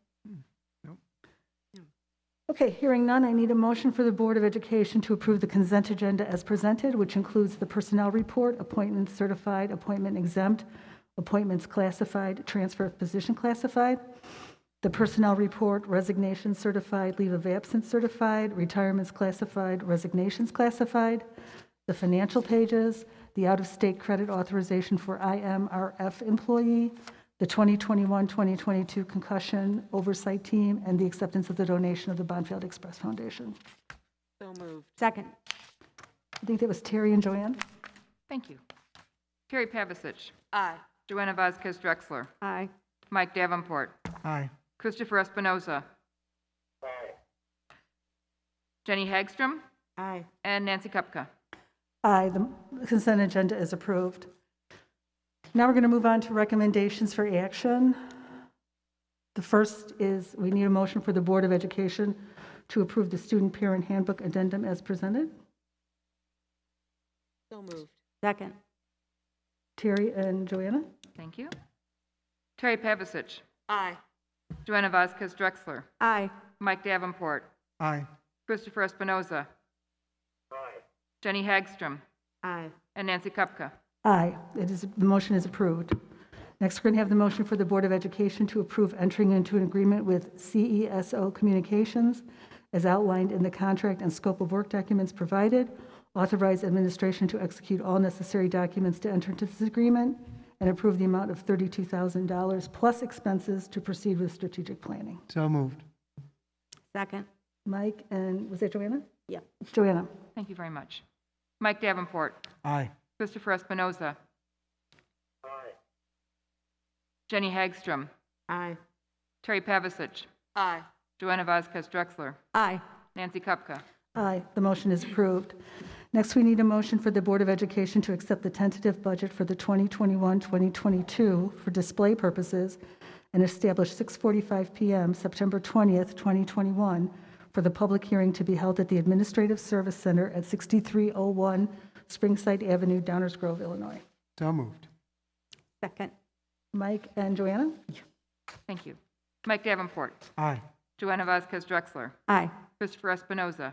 Nope. Okay, hearing none, I need a motion for the Board of Education to approve the consent agenda as presented, which includes the personnel report, appointments certified, appointment exempt, appointments classified, transfer of position classified, the personnel report, resignations certified, leave of absence certified, retirements classified, resignations classified, the financial pages, the out-of-state credit authorization for IMRF employee, the 2021-2022 Concussion Oversight Team, and the acceptance of the donation of the Bonfield Express Foundation. So moved. Second. I think that was Terry and Joanne. Thank you. Terry Pavasich. Aye. Joanna Vasquez Drexler. Aye. Mike Davenport. Aye. Christopher Espinoza. Jenny Hagstrom. Aye. And Nancy Kupka. Aye, the consent agenda is approved. Now we're going to move on to recommendations for action. The first is we need a motion for the Board of Education to approve the Student Parent Handbook Addendum as presented. So moved. Second. Terry and Joanna? Thank you. Terry Pavasich. Aye. Joanna Vasquez Drexler. Aye. Mike Davenport. Aye. Christopher Espinoza. Jenny Hagstrom. Aye. And Nancy Kupka. Aye, the motion is approved. Next, we're going to have the motion for the Board of Education to approve entering into an agreement with CESO Communications as outlined in the contract and scope of work documents provided, authorize administration to execute all necessary documents to enter into this agreement, and approve the amount of $32,000 plus expenses to proceed with strategic planning. So moved. Second. Mike and, was that Joanna? Yep. Joanna? Thank you very much. Mike Davenport. Aye. Christopher Espinoza. Jenny Hagstrom. Aye. Terry Pavasich. Aye. Joanna Vasquez Drexler. Aye. Nancy Kupka. Aye, the motion is approved. Next, we need a motion for the Board of Education to accept the tentative budget for the 2021-2022 for display purposes and establish 6:45 p.m. September 20th, 2021 for the public hearing to be held at the Administrative Service Center at 6301 Springside Avenue, Downers Grove, Illinois. So moved. Second. Mike and Joanna? Thank you. Mike Davenport. Aye. Joanna Vasquez Drexler. Aye. Christopher Espinoza.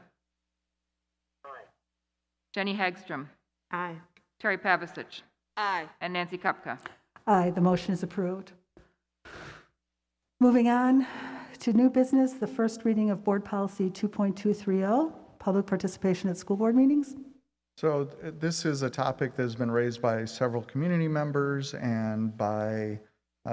Jenny Hagstrom. Aye. Terry Pavasich. Aye. And Nancy Kupka. Aye, the motion is approved. Moving on to new business, the first reading of Board Policy 2.230, public participation at school board meetings. So this is a topic that has been raised by several community members and by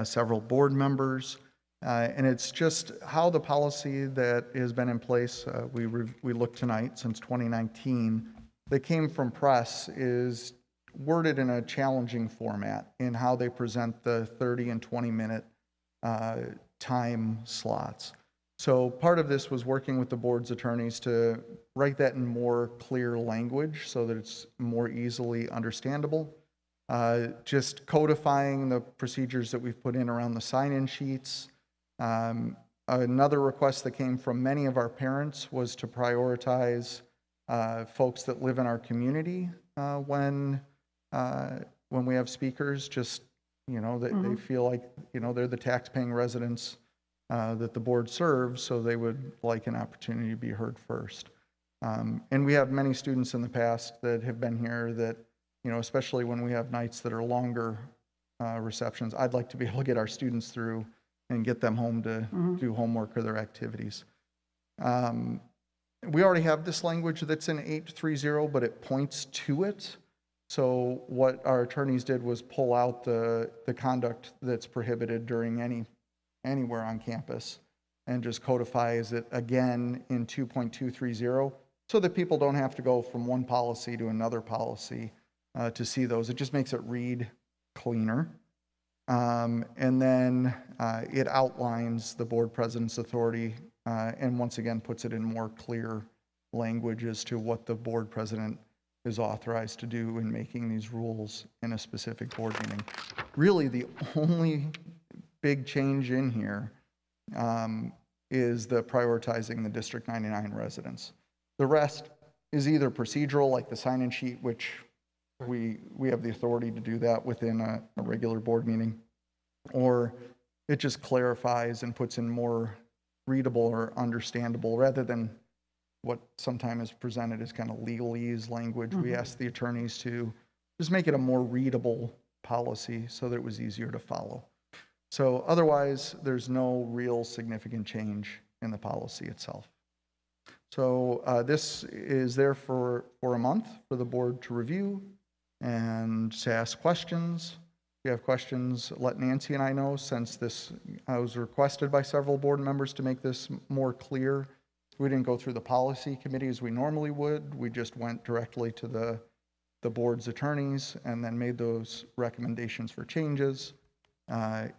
several board members. And it's just how the policy that has been in place, we looked tonight since 2019, that came from press is worded in a challenging format in how they present the 30 and 20-minute time slots. So part of this was working with the board's attorneys to write that in more clear language so that it's more easily understandable. Just codifying the procedures that we've put in around the sign-in sheets. Another request that came from many of our parents was to prioritize folks that live in our community when we have speakers, just, you know, that they feel like, you know, they're the tax-paying residents that the board serves, so they would like an opportunity to be heard first. And we have many students in the past that have been here that, you know, especially when we have nights that are longer receptions, I'd like to be able to get our students through and get them home to do homework or their activities. We already have this language that's in 830, but it points to it. So what our attorneys did was pull out the conduct that's prohibited during anywhere on campus and just codifies it again in 2.230 so that people don't have to go from one policy to another policy to see those. It just makes it read cleaner. And then it outlines the board president's authority and once again puts it in more clear language as to what the board president is authorized to do in making these rules in a specific board meeting. Really, the only big change in here is the prioritizing the District 99 residents. The rest is either procedural, like the sign-in sheet, which we have the authority to do that within a regular board meeting, or it just clarifies and puts in more readable or understandable rather than what sometimes is presented as kind of legalese language. We asked the attorneys to just make it a more readable policy so that it was easier to follow. So otherwise, there's no real significant change in the policy itself. So this is there for a month for the board to review and to ask questions. you have questions, let Nancy and I know, since this was requested by several board members to make this more clear. We didn't go through the policy committee as we normally would. We just went directly to the board's attorneys and then made those recommendations for changes.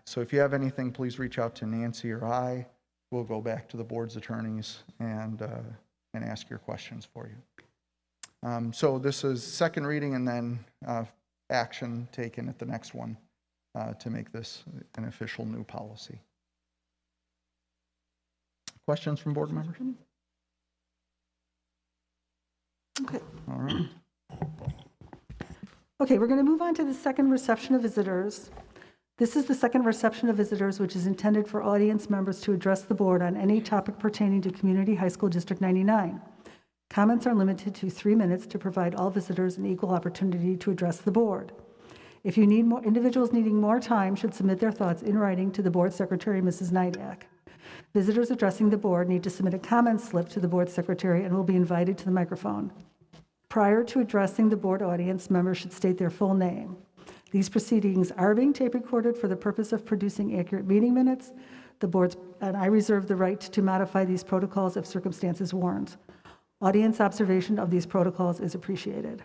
So if you have anything, please reach out to Nancy or I. We'll go back to the board's attorneys and ask your questions for you. So this is second reading and then action taken at the next one to make this an official new policy. Questions from board members? Okay. All right. Okay, we're going to move on to the second reception of visitors. This is the second reception of visitors, which is intended for audience members to address the board on any topic pertaining to Community High School District 99. Comments are limited to 3 minutes to provide all visitors an equal opportunity to address the board. If you need more, individuals needing more time should submit their thoughts in writing to the board secretary, Mrs. Nidak. Visitors addressing the board need to submit a comment slip to the board secretary and will be invited to the microphone. Prior to addressing the board audience, members should state their full name. These proceedings are being tape recorded for the purpose of producing accurate meeting minutes. And I reserve the right to modify these protocols if circumstances warrant. Audience observation of these protocols is appreciated.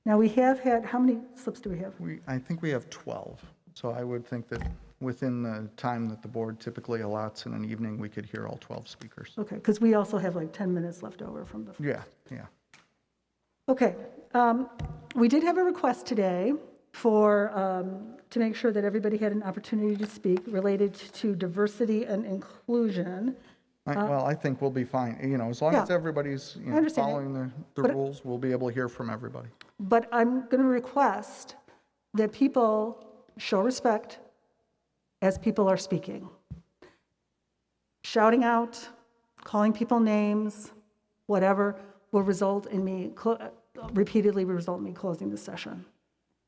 Now we have had, how many slips do we have? I think we have 12. So I would think that within the time that the board typically allots in an evening, we could hear all 12 speakers. Okay, because we also have like 10 minutes left over from the. Yeah. Okay, we did have a request today to make sure that everybody had an opportunity to speak related to diversity and inclusion. Well, I think we'll be fine. As long as everybody's following the rules, we'll be able to hear from everybody. But I'm going to request that people show respect as people are speaking. Shouting out, calling people names, whatever, will result in me, repeatedly result in me closing the session.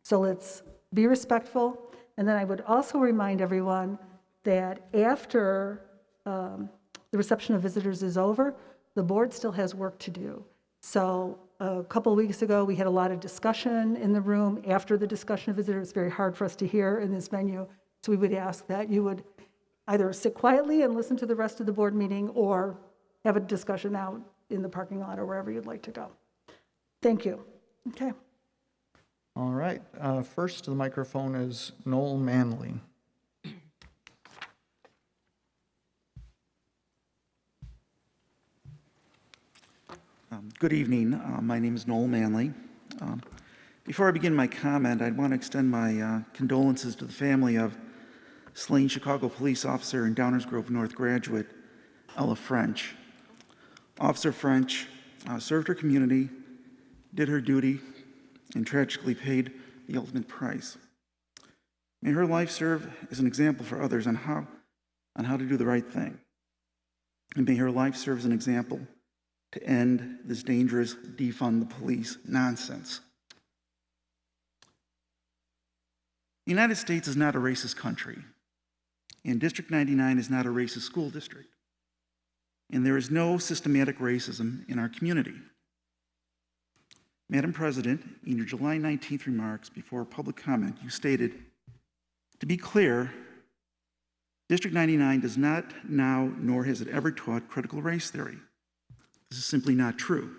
So let's be respectful. And then I would also remind everyone that after the reception of visitors is over, the board still has work to do. So a couple of weeks ago, we had a lot of discussion in the room. After the discussion of visitors, it's very hard for us to hear in this venue. So we would ask that you would either sit quietly and listen to the rest of the board meeting or have a discussion out in the parking lot or wherever you'd like to go. Thank you. Okay. All right. First to the microphone is Noel Manley. Good evening. My name is Noel Manley. Before I begin my comment, I'd want to extend my condolences to the family of slain Chicago police officer and Downers Grove North graduate, Ella French. Officer French served her community, did her duty, and tragically paid the ultimate price. May her life serve as an example for others on how to do the right thing. And may her life serve as an example to end this dangerous defund the police nonsense. The United States is not a racist country, and District 99 is not a racist school district. And there is no systematic racism in our community. Madam President, in your July 19th remarks before public comment, you stated, to be clear, District 99 does not now, nor has it ever taught critical race theory. This is simply not true.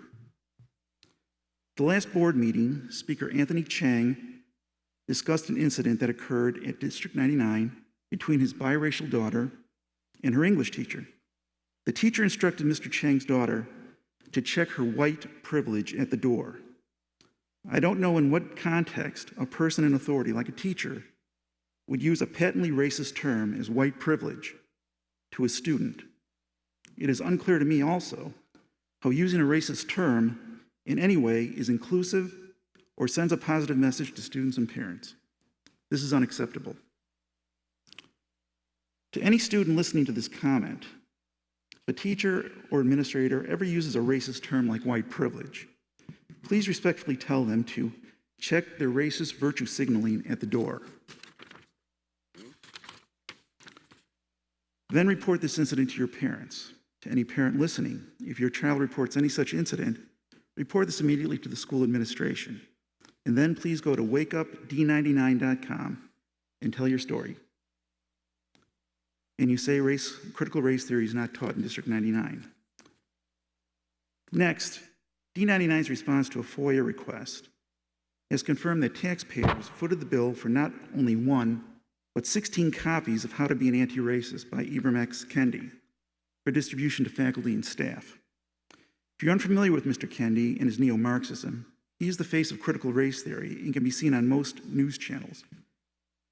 The last board meeting, Speaker Anthony Chang discussed an incident that occurred at District 99 between his biracial daughter and her English teacher. The teacher instructed Mr. Chang's daughter to check her white privilege at the door. I don't know in what context a person in authority, like a teacher, would use a patently racist term as white privilege to a student. It is unclear to me also how using a racist term in any way is inclusive or sends a positive message to students and parents. This is unacceptable. To any student listening to this comment, if a teacher or administrator ever uses a racist term like white privilege, please respectfully tell them to check their racist virtue signaling at the door. Then report this incident to your parents. To any parent listening, if your child reports any such incident, report this immediately to the school administration. And then please go to wakeupd99.com and tell your story. And you say critical race theory is not taught in District 99. Next, D99's response to a FOIA request has confirmed that taxpayers footed the bill for not only one, but 16 copies of How to Be an Anti-Racist by Ibram X. Kendi for distribution to faculty and staff. If you're unfamiliar with Mr. Kendi and his neo-Marxism, he is the face of critical race theory and can be seen on most news channels.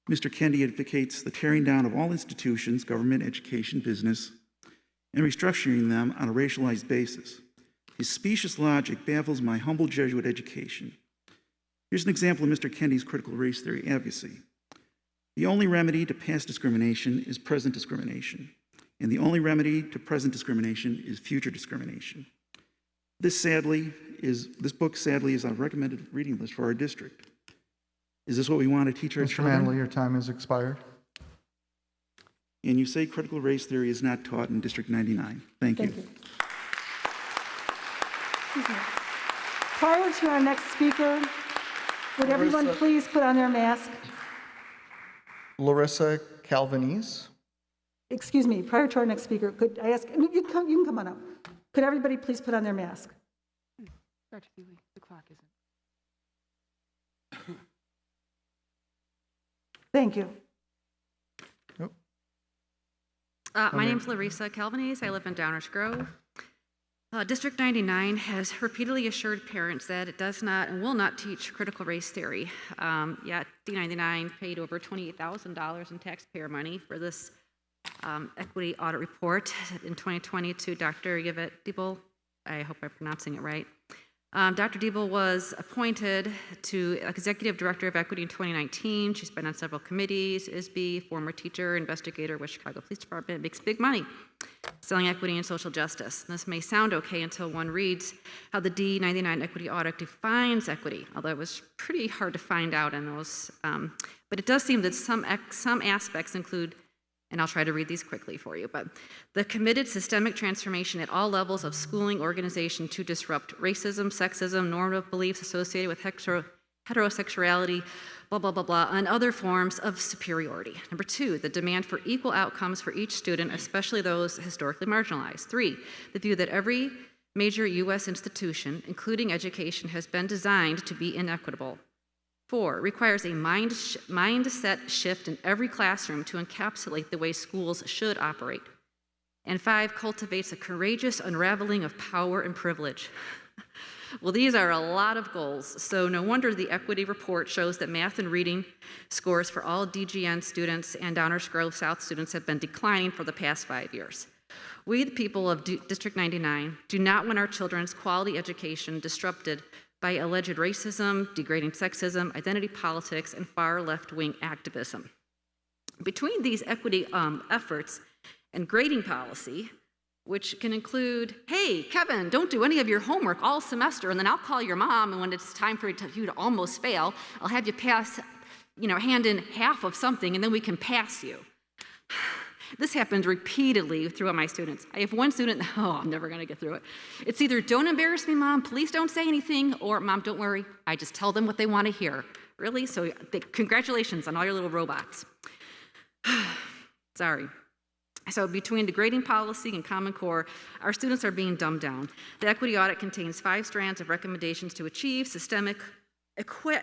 Mr. Kendi advocates the tearing down of all institutions, government, education, business, and restructuring them on a racialized basis. His specious logic baffles my humble Jesuit education. Here's an example of Mr. Kendi's critical race theory advocacy. The only remedy to past discrimination is present discrimination, and the only remedy to present discrimination is future discrimination. This book, sadly, is on a recommended reading list for our district. Is this what we want to teach our Mr. children? Manley, your time has expired. And you say critical race theory is not taught in District 99. Thank you. Excuse me. Prior to our next speaker, would everyone please put on their mask? Larissa Calvanese. Excuse me, prior to our next speaker, could I ask, you can come on up. Could everybody please put on their mask? Dr. Keeley, the clock isn't. Thank you. My name's Larissa Calvanese. I live in Downers Grove. District 99 has repeatedly assured parents that it does not and will not teach critical race theory. Yet D99 paid over $28,000 in taxpayer money for this equity audit report in 2020 to Dr. Yvette Diebel. I hope I'm pronouncing it right. Dr. Diebel was appointed to Executive Director of Equity in 2019. She's been on several committees, ISB, former teacher, investigator with Chicago Police Department, makes big money selling equity and social justice. This may sound okay until one reads how the D99 equity audit defines equity, although it was pretty hard to find out in those. But it does seem that some aspects include, and I'll try to read these quickly for you, but the committed systemic transformation at all levels of schooling organization to disrupt racism, sexism, normative beliefs associated with heterosexuality, blah, blah, blah, blah, and other forms of superiority. Number two, the demand for equal outcomes for each student, especially those historically marginalized. Three, the view that every major U.S. institution, including education, has been designed to be inequitable. 4, requires a mindset shift in every classroom to encapsulate the way schools should operate. And 5, cultivates a courageous unraveling of power and privilege. Well, these are a lot of goals, so no wonder the equity report shows that math and reading scores for all DGN students and Downers Grove South students have been declining for the past 5 years. We, the people of District 99, do not want our children's quality education disrupted by alleged racism, degrading sexism, identity politics, and far left-wing activism. Between these equity efforts and grading policy, which can include, hey, Kevin, don't do any of your homework all semester, and then I'll call your mom, and when it's time for you to almost fail, I'll have you pass, hand in half of something, and then we can pass you. This happens repeatedly throughout my students. I have one student, I'm never gonna get through it. It's either, don't embarrass me, Mom, please don't say anything, or Mom, don't worry, I just tell them what they wanna hear. Really? So congratulations on all your little robots. Sorry. So between the grading policy and Common Core, our students are being dumbed down. The equity audit contains 5 strands of recommendations to achieve systemic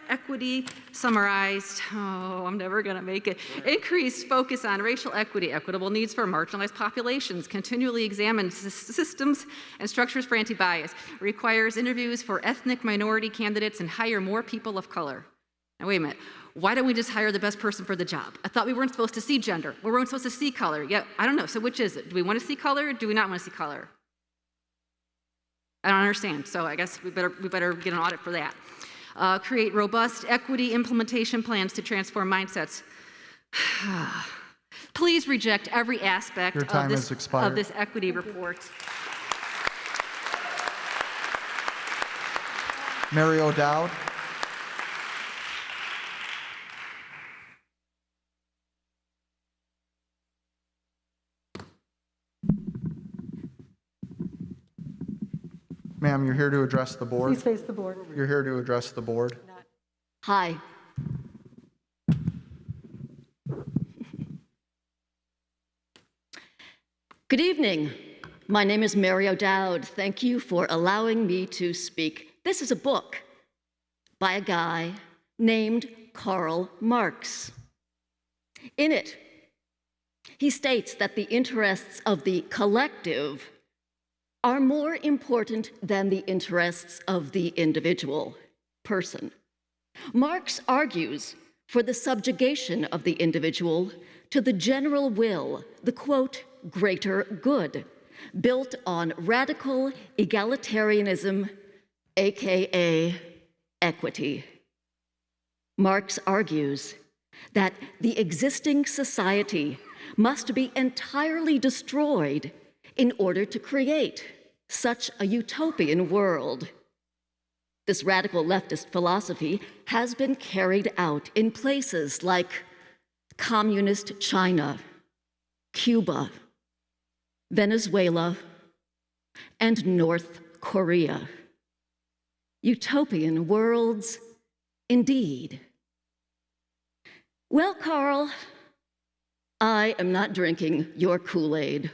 equity, summarized, I'm never gonna make it. Increased focus on racial equity, equitable needs for marginalized populations, continually examine systems and structures for anti-bias, requires interviews for ethnic minority candidates and hire more people of color. Now wait a minute, why don't we just hire the best person for the job? I thought we weren't supposed to see gender, we weren't supposed to see color. Yeah, I don't know, so which is it? Do we wanna see color or do we not wanna see color? I don't understand, so I guess we better get an audit for that. Create robust equity implementation plans to transform mindsets. Please reject every aspect of this equity report. Mary O'Dowd. Ma'am, you're here to address the board. Please face the board. You're here to address the board. Hi. Good evening. My name is Mary O'Dowd. Thank you for allowing me to speak. This is a book by a guy named Karl Marx. In it, he states that the interests of the collective are more important than the interests of the individual person. Marx argues for the subjugation of the individual to the general will, the quote, greater good, built on radical egalitarianism, AKA equity. Marx argues that the existing society must be entirely destroyed in order to create such a utopian world. This radical leftist philosophy has been carried out in places like communist China, Cuba, Venezuela, and North Korea. Utopian worlds, indeed. Well, Karl, I am not drinking your Kool-Aid.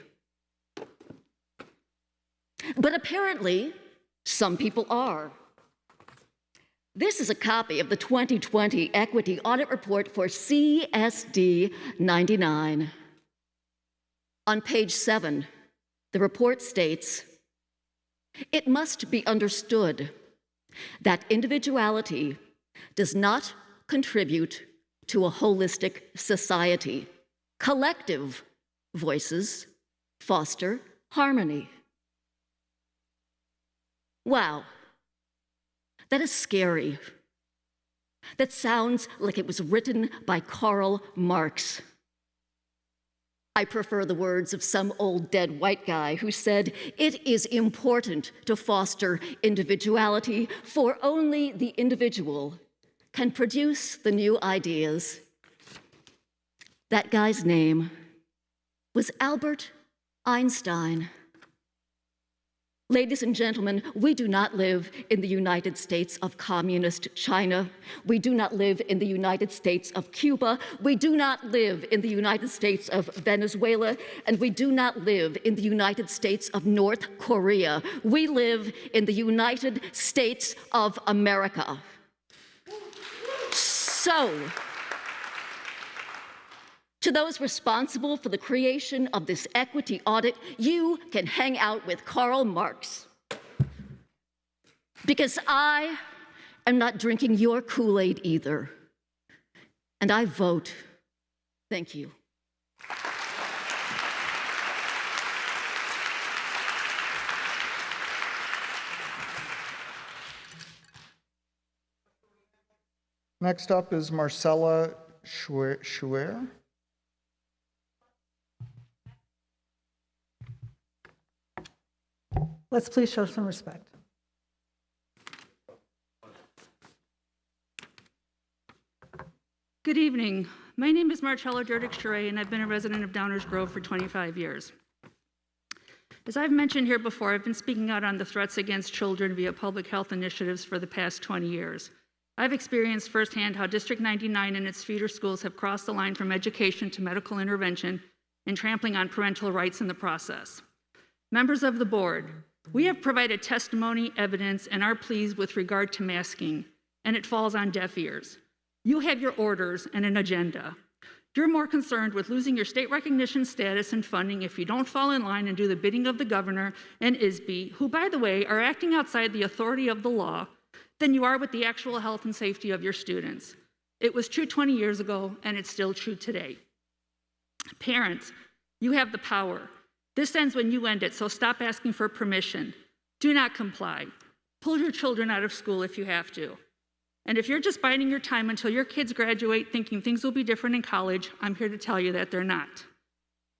But apparently, some people are. This is a copy of the 2020 Equity Audit Report for CSD99. On page 7, the report states, "It must be understood that individuality does not contribute to a holistic society. Collective voices foster harmony." Wow, that is scary. That sounds like it was written by Karl Marx. I prefer the words of some old dead white guy who said, "It is important to foster individuality, for only the individual can produce the new ideas." That guy's name was Albert Einstein. Ladies and gentlemen, we do not live in the United States of communist China. We do not live in the United States of Cuba. We do not live in the United States of Venezuela. And we do not live in the United States of North Korea. We live in the United States of America. So, to those responsible for the creation of this equity audit, you can hang out with Karl Marx. Because I am not drinking your Kool-Aid either. And I vote. Thank you. Next up is Marcella Schuer. Let's please show some respect. Good evening. My name is Marcella Durdick-Shure, and I've been a resident of Downers Grove for 25 years. As I've mentioned here before, I've been speaking out on the threats against children via public health initiatives for the past 20 years. I've experienced firsthand how District 99 and its feeder schools have crossed the line from education to medical intervention and trampling on parental rights in the process. Members of the board, we have provided testimony, evidence, and our pleas with regard to masking, and it falls on deaf ears. You have your orders and an agenda. You're more concerned with losing your state recognition status and funding if you don't fall in line and do the bidding of the governor and ISB, who, by the way, are acting outside the authority of the law, than you are with the actual health and safety of your students. It was true 20 years ago, and it's still true today. Parents, you have the power. This ends when you end it, so stop asking for permission. Do not comply. Pull your children out of school if you have to. And if you're just biding your time until your kids graduate thinking things will be different in college, I'm here to tell you that they're not.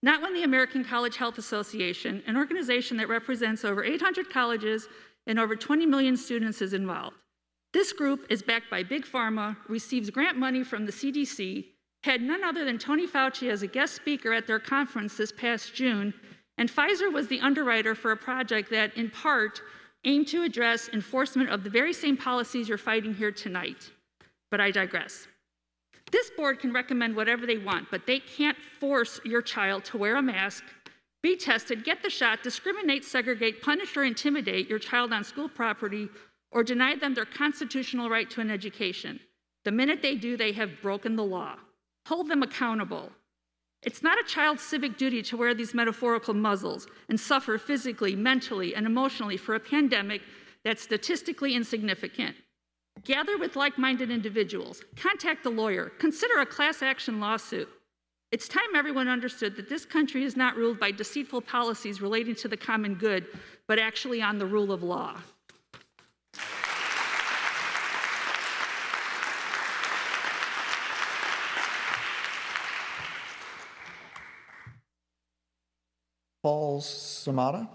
Not when the American College Health Association, an organization that represents over 800 colleges and over 20 million students, is involved. This group is backed by Big Pharma, receives grant money from the CDC, had none other than Tony Fauci as a guest speaker at their conference this past June, and Pfizer was the underwriter for a project that, in part, aimed to address enforcement of the very same policies you're fighting here tonight. But I digress. This board can recommend whatever they want, but they can't force your child to wear a mask, be tested, get the shot, discriminate, segregate, punish, or intimidate your child on school property, or deny them their constitutional right to an education. The minute they do, they have broken the law. Hold them accountable. It's not a child's civic duty to wear these metaphorical muzzles and suffer physically, mentally, and emotionally for a pandemic that's statistically insignificant. Gather with like-minded individuals, contact a lawyer, consider a class action lawsuit. It's time everyone understood that this country is not ruled by deceitful policies relating to the common good, but actually on the rule of law. Paul Samata.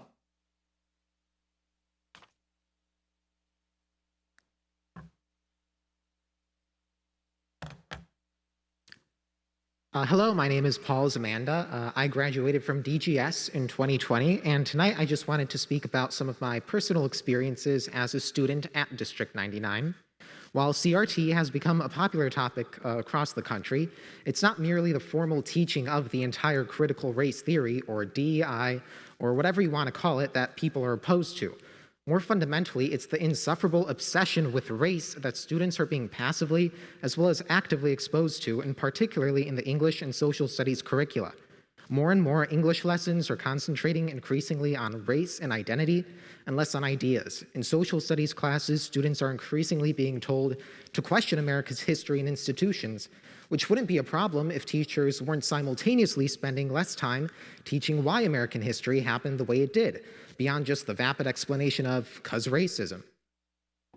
Hello, my name is Paul Zamanda. I graduated from DGS in 2020, and tonight I just wanted to speak about some of my personal experiences as a student at District 99. While CRT has become a popular topic across the country, it's not merely the formal teaching of the entire critical race theory, or DEI, or whatever you want to call it, that people are opposed to. More fundamentally, it's the insufferable obsession with race that students are being passively as well as actively exposed to, and particularly in the English and social studies curricula. More and more English lessons are concentrating increasingly on race and identity and less on ideas. In social studies classes, students are increasingly being told to question America's history and institutions, which wouldn't be a problem if teachers weren't simultaneously spending less time teaching why American history happened the way it did, beyond just the vapid explanation of "'cause racism."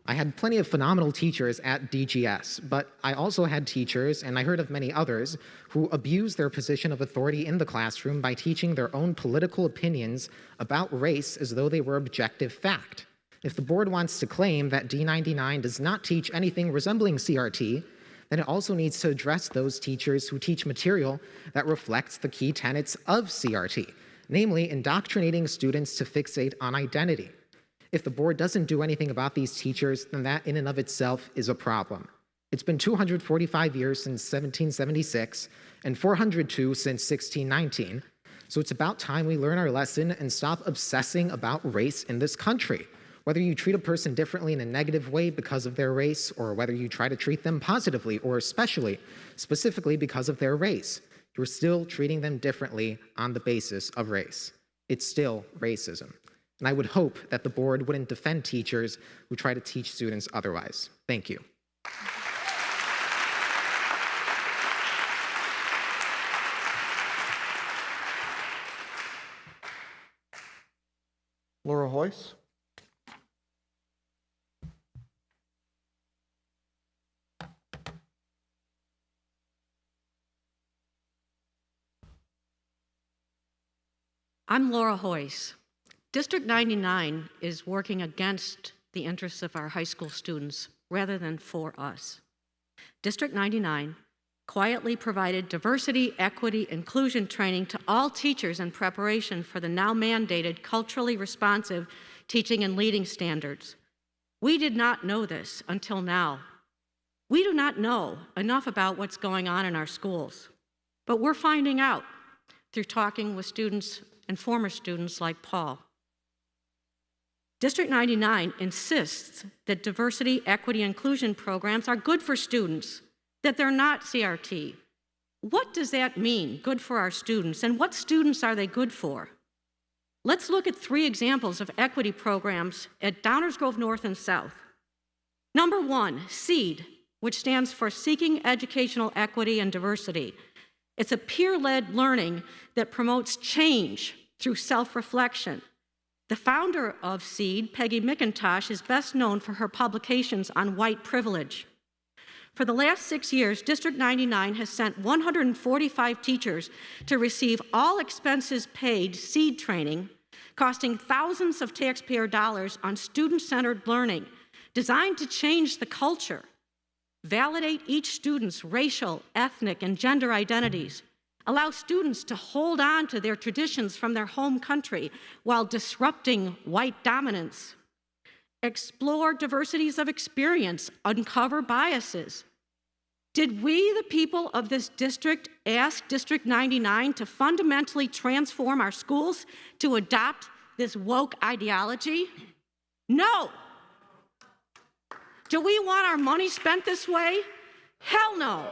I had plenty of phenomenal teachers at DGS, but I also had teachers, and I heard of many others, who abused their position of authority in the classroom by teaching their own political opinions about race as though they were objective fact. If the board wants to claim that D99 does not teach anything resembling CRT, then it also needs to address those teachers who teach material that reflects the key tenets of CRT, namely indoctrinating students to fixate on identity. If the board doesn't do anything about these teachers, then that in and of itself is a problem. It's been 245 years since 1776 and 402 since 1619, so it's about time we learn our lesson and stop obsessing about race in this country. Whether you treat a person differently in a negative way because of their race, or whether you try to treat them positively or specifically because of their race, you're still treating them differently on the basis of race. It's still racism. And I would hope that the board wouldn't defend teachers who try to teach students otherwise. Thank you. Laura Hoyce. I'm Laura Hoyce. District 99 is working against the interests of our high school students rather than for us. District 99 quietly provided diversity, equity, inclusion training to all teachers in preparation for the now mandated culturally responsive teaching and leading standards. We did not know this until now. We do not know enough about what's going on in our schools, but we're finding out through talking with students and former students like Paul. District 99 insists that diversity, equity, inclusion programs are good for students, that they're not CRT. What does that mean, good for our students, and what students are they good for? Let's look at 3 examples of equity programs at Downers Grove North and South. Number 1, SEED, which stands for Seeking Educational Equity and Diversity. It's a peer-led learning that promotes change through self-reflection. The founder of SEED, Peggy McIntosh, is best known for her publications on white privilege. For the last 6 years, District 99 has sent 145 teachers to receive all expenses paid SEED training, costing thousands of taxpayer dollars on student-centered learning, designed to change the culture, validate each student's racial, ethnic, and gender identities, allow students to hold on to their traditions from their home country while disrupting white dominance, explore diversities of experience, uncover biases, Did we, the people of this district, ask District 99 to fundamentally transform our schools to adopt this woke ideology? No. Do we want our money spent this way? Hell no.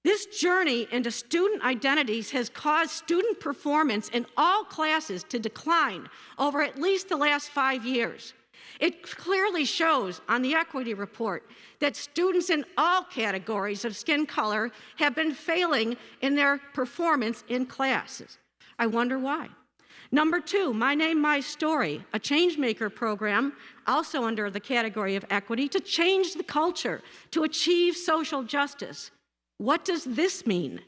This journey into student identities has caused student performance in all classes to decline over at least the last 5 years. It clearly shows on the equity report that students in all categories of skin color have been failing in their performance in classes. I wonder why. Number 2, My Name, My Story, a changemaker program, also under the category of equity, to change the culture, to achieve social justice. What does this mean?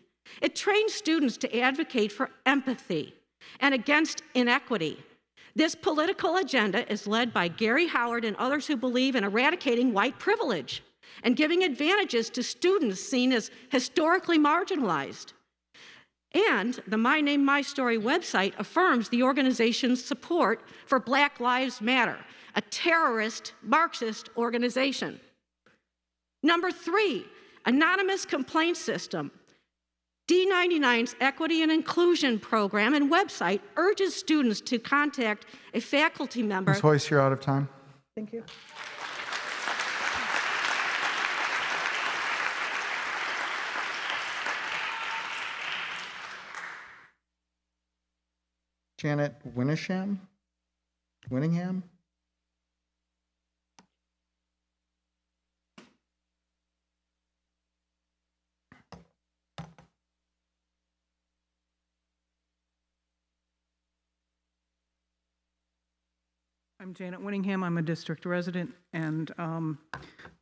It trains students to advocate for empathy and against inequity. This political agenda is led by Gary Howard and others who believe in eradicating white privilege and giving advantages to students seen as historically marginalized. And the My Name, My Story website affirms the organization's support for Black Lives Matter, a terrorist Marxist organization. Number 3, anonymous complaint system. D99's Equity and Inclusion program and website urges students to contact a faculty member. Ms. Hoyce, you're out of time. Thank you. Janet Winningham? I'm Janet Winningham. I'm a district resident, and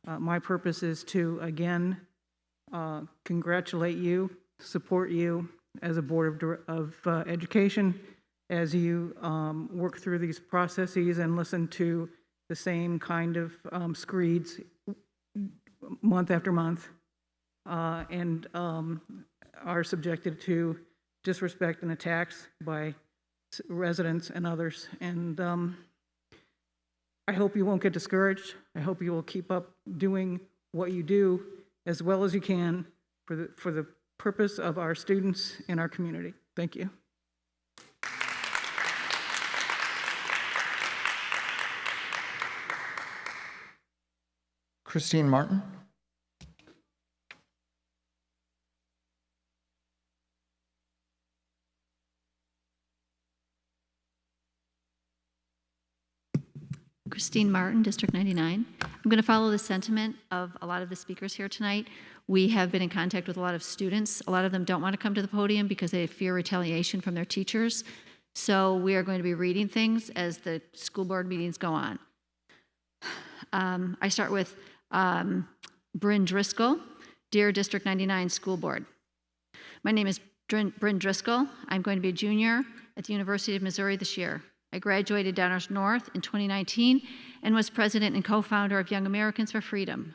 my purpose is to, again, congratulate you, support you as a Board of Education as you work through these processes and listen to the same kind of screeds month after month, and are subjected to disrespect and attacks by residents and others. And I hope you won't get discouraged. I hope you will keep up doing what you do as well as you can for the purpose of our students and our community. Thank you. Christine Martin. Christine Martin, District 99. I'm going to follow the sentiment of a lot of the speakers here tonight. We have been in contact with a lot of students. A lot of them don't want to come to the podium because they fear retaliation from their teachers. So we are going to be reading things as the school board meetings go on. I start with Bryn Driscoll. Dear District 99 School Board. My name is Bryn Driscoll. I'm going to be a junior at the University of Missouri this year. I graduated Downers North in 2019 and was president and co-founder of Young Americans for Freedom.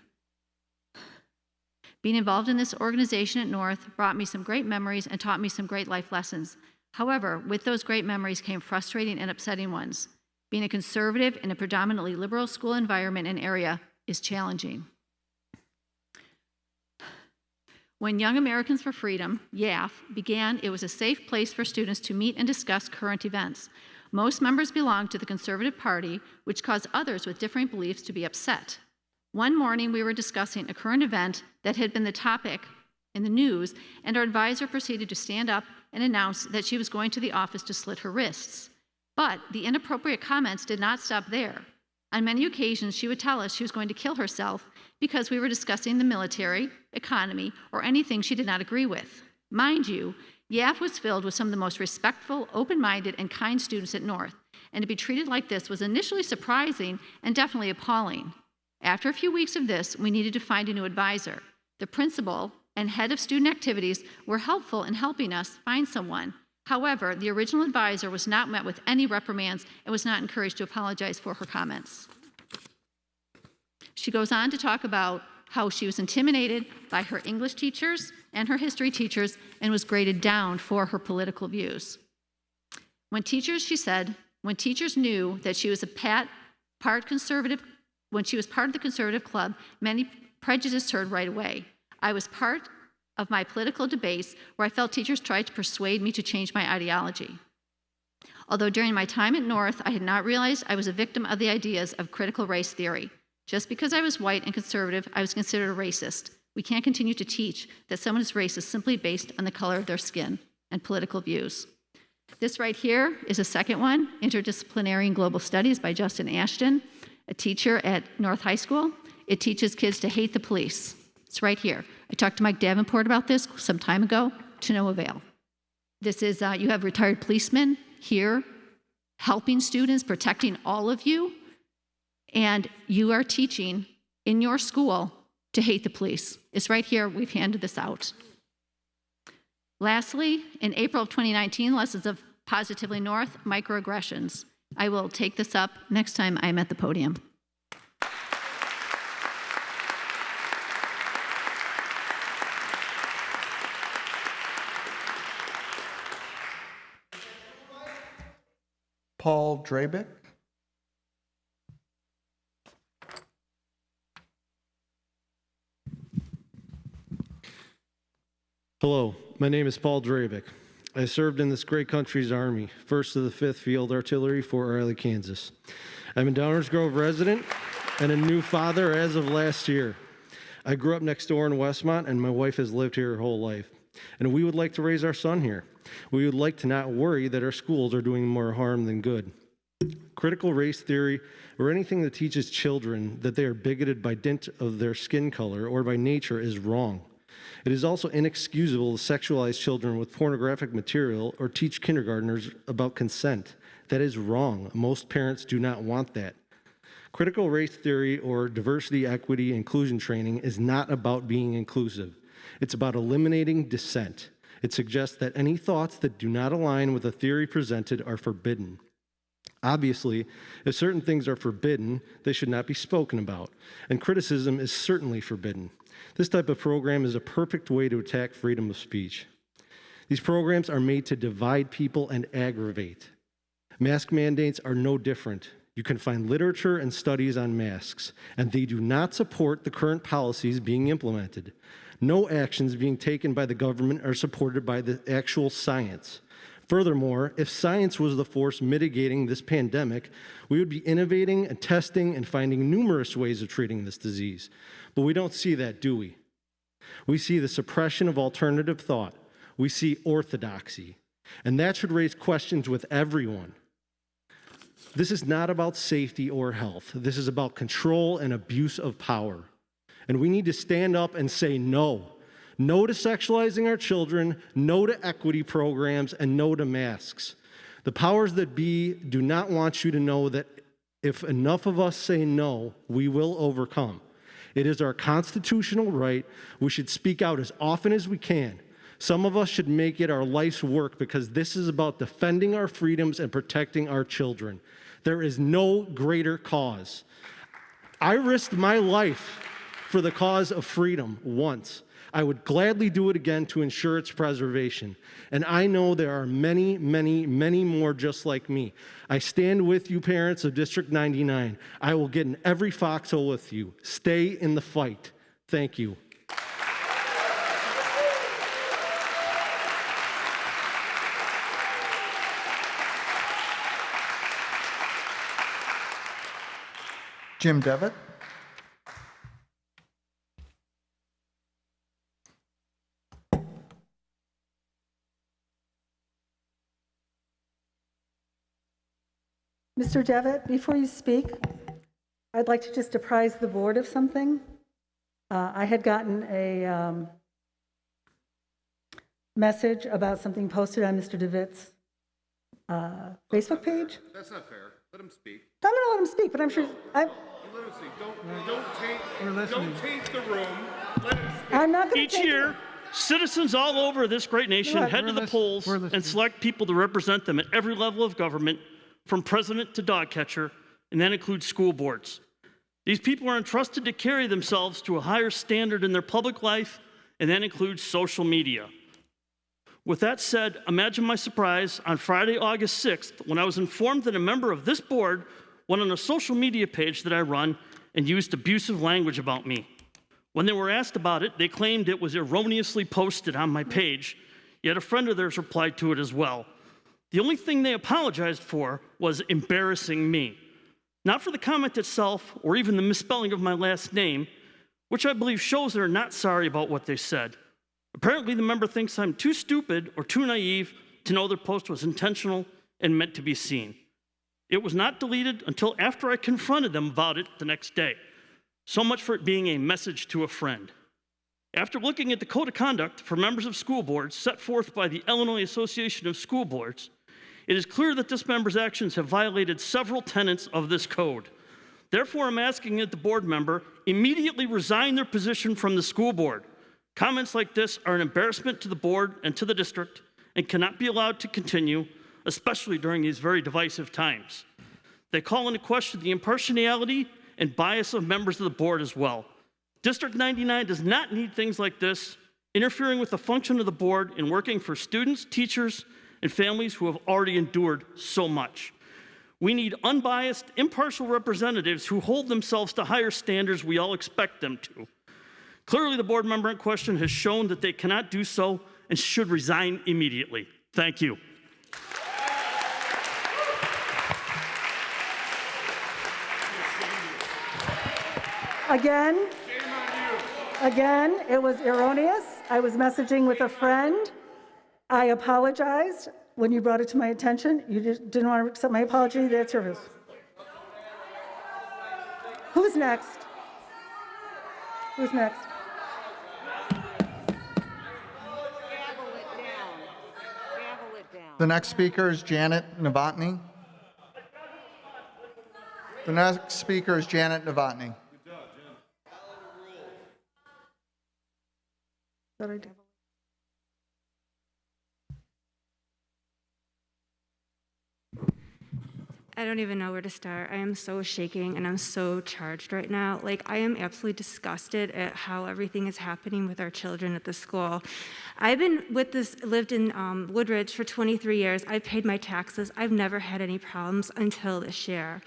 Being involved in this organization at North brought me some great memories and taught me some great life lessons. However, with those great memories came frustrating and upsetting ones. Being a conservative in a predominantly liberal school environment and area is challenging. When Young Americans for Freedom, YAF, began, it was a safe place for students to meet and discuss current events. Most members belonged to the Conservative Party, which caused others with differing beliefs to be upset. One morning, we were discussing a current event that had been the topic in the news, and our advisor proceeded to stand up and announce that she was going to the office to slit her wrists. But the inappropriate comments did not stop there. On many occasions, she would tell us she was going to kill herself because we were discussing the military, economy, or anything she did not agree with. Mind you, YAF was filled with some of the most respectful, open-minded, and kind students at North, and to be treated like this was initially surprising and definitely appalling. After a few weeks of this, we needed to find a new advisor. The principal and head of student activities were helpful in helping us find someone. However, the original advisor was not met with any reprimands and was not encouraged to apologize for her comments. She goes on to talk about how she was intimidated by her English teachers and her history teachers and was graded down for her political views. She said, when teachers knew that she was part conservative, when she was part of the conservative club, many prejudice heard right away. I was part of my political debates where I felt teachers tried to persuade me to change my ideology. Although during my time at North, I had not realized I was a victim of the ideas of critical race theory. Just because I was white and conservative, I was considered a racist. We can't continue to teach that someone is racist simply based on the color of their skin and political views. This right here is a second one, Interdisciplinary and Global Studies by Justin Ashton, a teacher at North High School. It teaches kids to hate the police. It's right here. I talked to Mike Davenport about this some time ago, to no avail. This is, you have retired policemen here helping students, protecting all of you, and you are teaching in your school to hate the police. It's right here. We've handed this out. Lastly, in April of 2019, Lessons of Positively North, Microaggressions. I will take this up next time I'm at the podium. Paul Drabick. Hello, my name is Paul Drabick. I served in this great country's Army, 1st of the 5th Field Artillery, Fort Riley, Kansas. I'm a Downers Grove resident and a new father as of last year. I grew up next door in Westmont, and my wife has lived here her whole life. And we would like to raise our son here. We would like to not worry that our schools are doing more harm than good. Critical race theory, or anything that teaches children that they are bigoted by dint of their skin color or by nature, is wrong. It is also inexcusable to sexualize children with pornographic material or teach kindergartners about consent. That is wrong. Most parents do not want that. Critical race theory or diversity, equity, inclusion training is not about being inclusive. It's about eliminating dissent. It suggests that any thoughts that do not align with the theory presented are forbidden. Obviously, if certain things are forbidden, they should not be spoken about, and criticism is certainly forbidden. This type of program is a perfect way to attack freedom of speech. These programs are made to divide people and aggravate. Mask mandates are no different. You can find literature and studies on masks, and they do not support the current policies being implemented. No actions being taken by the government are supported by the actual science. Furthermore, if science was the force mitigating this pandemic, we would be innovating and testing and finding numerous ways of treating this disease. But we don't see that, do we? We see the suppression of alternative thought. We see orthodoxy. And that should raise questions with everyone. This is not about safety or health. This is about control and abuse of power. And we need to stand up and say no. No to sexualizing our children, no to equity programs, and no to masks. The powers that be do not want you to know that if enough of us say no, we will overcome. It is our constitutional right. We should speak out as often as we can. Some of us should make it our life's work because this is about defending our freedoms and protecting our children. There is no greater cause. I risked my life for the cause of freedom once. I would gladly do it again to ensure its preservation. And I know there are many, many, many more just like me. I stand with you, parents of District 99. I will get in every foxhole with you. Stay in the fight. Thank you. Jim Devitt. Mr. Devitt, before you speak, I'd like to just apprise the board of something. I had gotten a message about something posted on Mr. Devitt's Facebook page. That's not fair. Let him speak. I'm going to let him speak, but I'm sure... You let him speak. Don't taint the room. Let him speak. I'm not going to Each year, citizens all over this great nation head to the polls and select people to represent them at every level of government, from president to dog catcher, and that includes school boards. These people are entrusted to carry themselves to a higher standard in their public life, and that includes social media. With that said, imagine my surprise on Friday, August 6th, when I was informed that a member of this board went on a social media page that I run and used abusive language about me. When they were asked about it, they claimed it was erroneously posted on my page, yet a friend of theirs replied to it as well. The only thing they apologized for was embarrassing me. Not for the comment itself or even the misspelling of my last name, which I believe shows they're not sorry about what they said. Apparently, the member thinks I'm too stupid or too naive to know their post was intentional and meant to be seen. It was not deleted until after I confronted them about it the next day. So much for it being a message to a friend. After looking at the code of conduct for members of school boards set forth by the Illinois Association of School Boards, it is clear that this member's actions have violated several tenets of this code. Therefore, I'm asking that the board member immediately resign their position from the school board. Comments like this are an embarrassment to the board and to the district and cannot be allowed to continue, especially during these very divisive times. They call into question the impartiality and bias of members of the board as well. District 99 does not need things like this interfering with the function of the board in working for students, teachers, and families who have already endured so much. We need unbiased, impartial representatives who hold themselves to higher standards we all expect them to. Clearly, the board member in question has shown that they cannot do so and should resign immediately. Thank you. Again, it was erroneous. I was messaging with a friend. I apologized when you brought it to my attention. You just didn't want to accept my apology. That's yours. Who's next? Who's next? The next speaker is Janet Novotny. The next speaker is Janet Novotny. I don't even know where to start. I am so shaking and I'm so charged right now. Like, I am absolutely disgusted at how everything is happening with our children at the school. I've been lived in Woodridge for 23 years. I've paid my taxes. I've never had any problems until this year.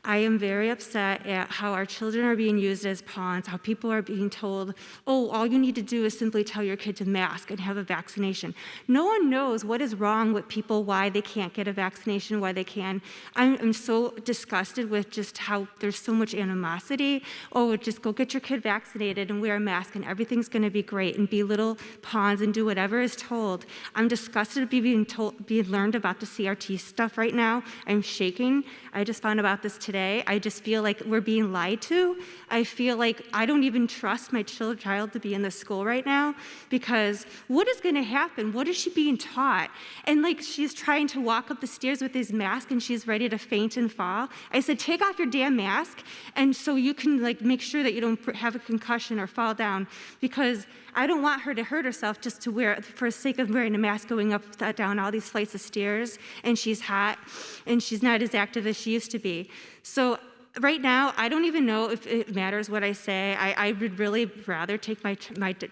I am very upset at how our children are being used as pawns, how people are being told, oh, all you need to do is simply tell your kid to mask and have a vaccination. No one knows what is wrong with people, why they can't get a vaccination, why they can. I'm so disgusted with just how there's so much animosity. Oh, just go get your kid vaccinated and wear a mask and everything's gonna be great, and be little pawns and do whatever is told. I'm disgusted to be being learned about the CRT stuff right now. I'm shaking. I just found about this today. I just feel like we're being lied to. I feel like I don't even trust my child to be in the school right now, because what is going to happen? What is she being taught? And like, she's trying to walk up the stairs with this mask and she's ready to faint and fall. I said, take off your damn mask, and so you can like make sure that you don't have a concussion or fall down, because I don't want her to hurt herself just to wear, for the sake of wearing a mask, going up, down all these flights of stairs, and she's hot, and she's not as active as she used to be. So right now, I don't even know if it matters what I say. I would really rather take my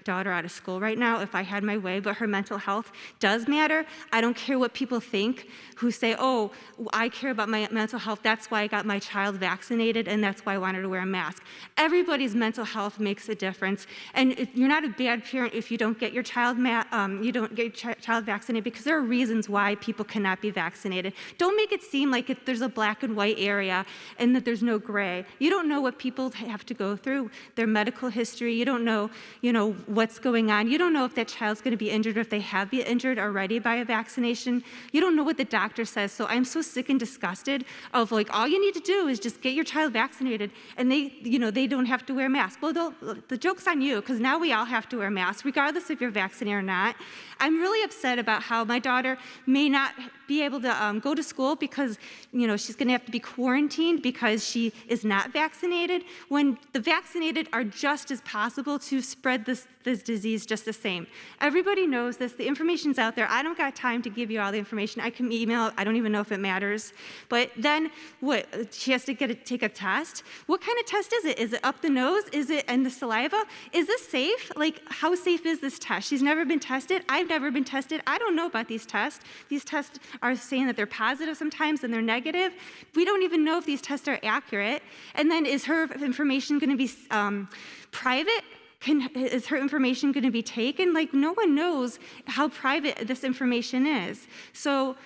daughter out of school right now if I had my way, but her mental health does matter. I don't care what people think who say, oh, I care about my mental health, that's why I got my child vaccinated, and that's why I wanted to wear a mask. Everybody's mental health makes a difference, and you're not a bad parent if you don't get your child child vaccinated, because there are reasons why people cannot be vaccinated. Don't make it seem like there's a black and white area and that there's no gray. You don't know what people have to go through, their medical history. You don't know, what's going on. You don't know if that child's going to be injured, or if they have been injured already by a vaccination. You don't know what the doctor says. So I'm so sick and disgusted of like, all you need to do is just get your child vaccinated, and they don't have to wear masks. Well, the joke's on you, because now we all have to wear masks, regardless if you're vaccinated or not. I'm really upset about how my daughter may not be able to go to school because, she's going to have to be quarantined because she is not vaccinated, when the vaccinated are just as possible to spread this disease just the same. Everybody knows this. The information's out there. I don't got time to give you all the information. I can email. I don't even know if it matters. But then what? She has to take a test? What kind of test is it? Is it up the nose? Is it in the saliva? Is this safe? Like, how safe is this test? She's never been tested. I've never been tested. I don't know about these tests. These tests are saying that they're positive sometimes and they're negative. We don't even know if these tests are accurate. And then is her information going to be private? is her information going to be taken? Like, no one knows how private this information is. So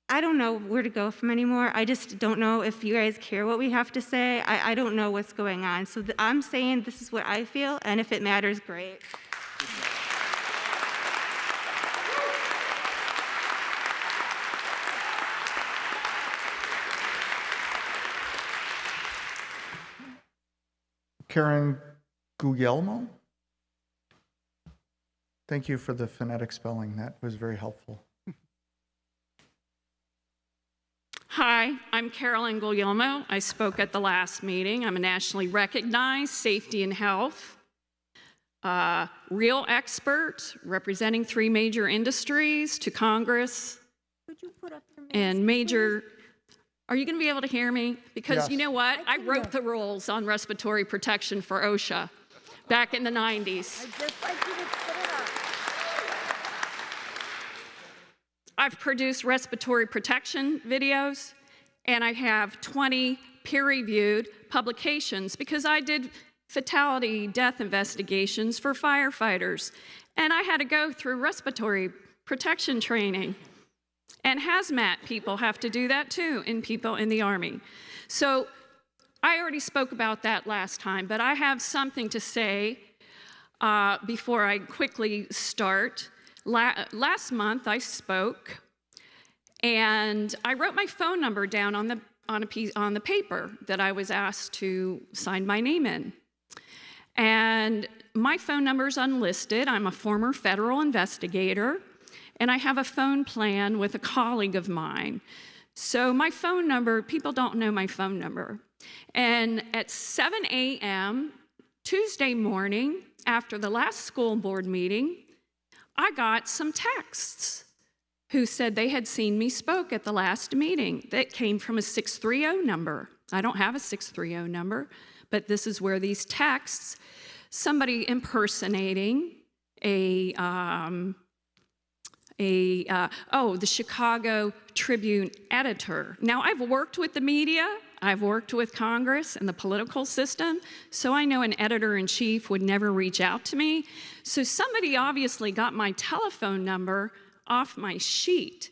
I don't know where to go from anymore. I just don't know if you guys care what we have to say. I don't know what's going on. So I'm saying this is what I feel, and if it matters, great. Karen Guglielmo? Thank you for the phonetic spelling. That was very helpful. Hi, I'm Carolyn Guglielmo. I spoke at the last meeting. I'm a nationally recognized safety and health real expert representing 3 major industries to Congress. Could you put up your and major, are you going to be able to hear me? Because Yes. you know what? I wrote the rules on respiratory protection for OSHA back in the 90s. I'd just like you to put it up. I've produced respiratory protection videos, and I have 20 peer-reviewed publications because I did fatality death investigations for firefighters, and I had to go through respiratory protection training. And hazmat people have to do that too, and people in the Army. So I already spoke about that last time, but I have something to say before I quickly start. Last month I spoke, and I wrote my phone number down on the paper that I was asked to sign my name in. And my phone number is unlisted. I'm a former federal investigator, and I have a phone plan with a colleague of mine. So my phone number, people don't know my phone number. And at 7 a.m. Tuesday morning, after the last school board meeting, I got some texts who said they had seen me spoke at the last meeting. That came from a 630 number. I don't have a 630 number, but this is where these texts, somebody impersonating the Chicago Tribune editor. Now, I've worked with the media, I've worked with Congress and the political system, so I know an editor-in-chief would never reach out to me. So somebody obviously got my telephone number off my sheet.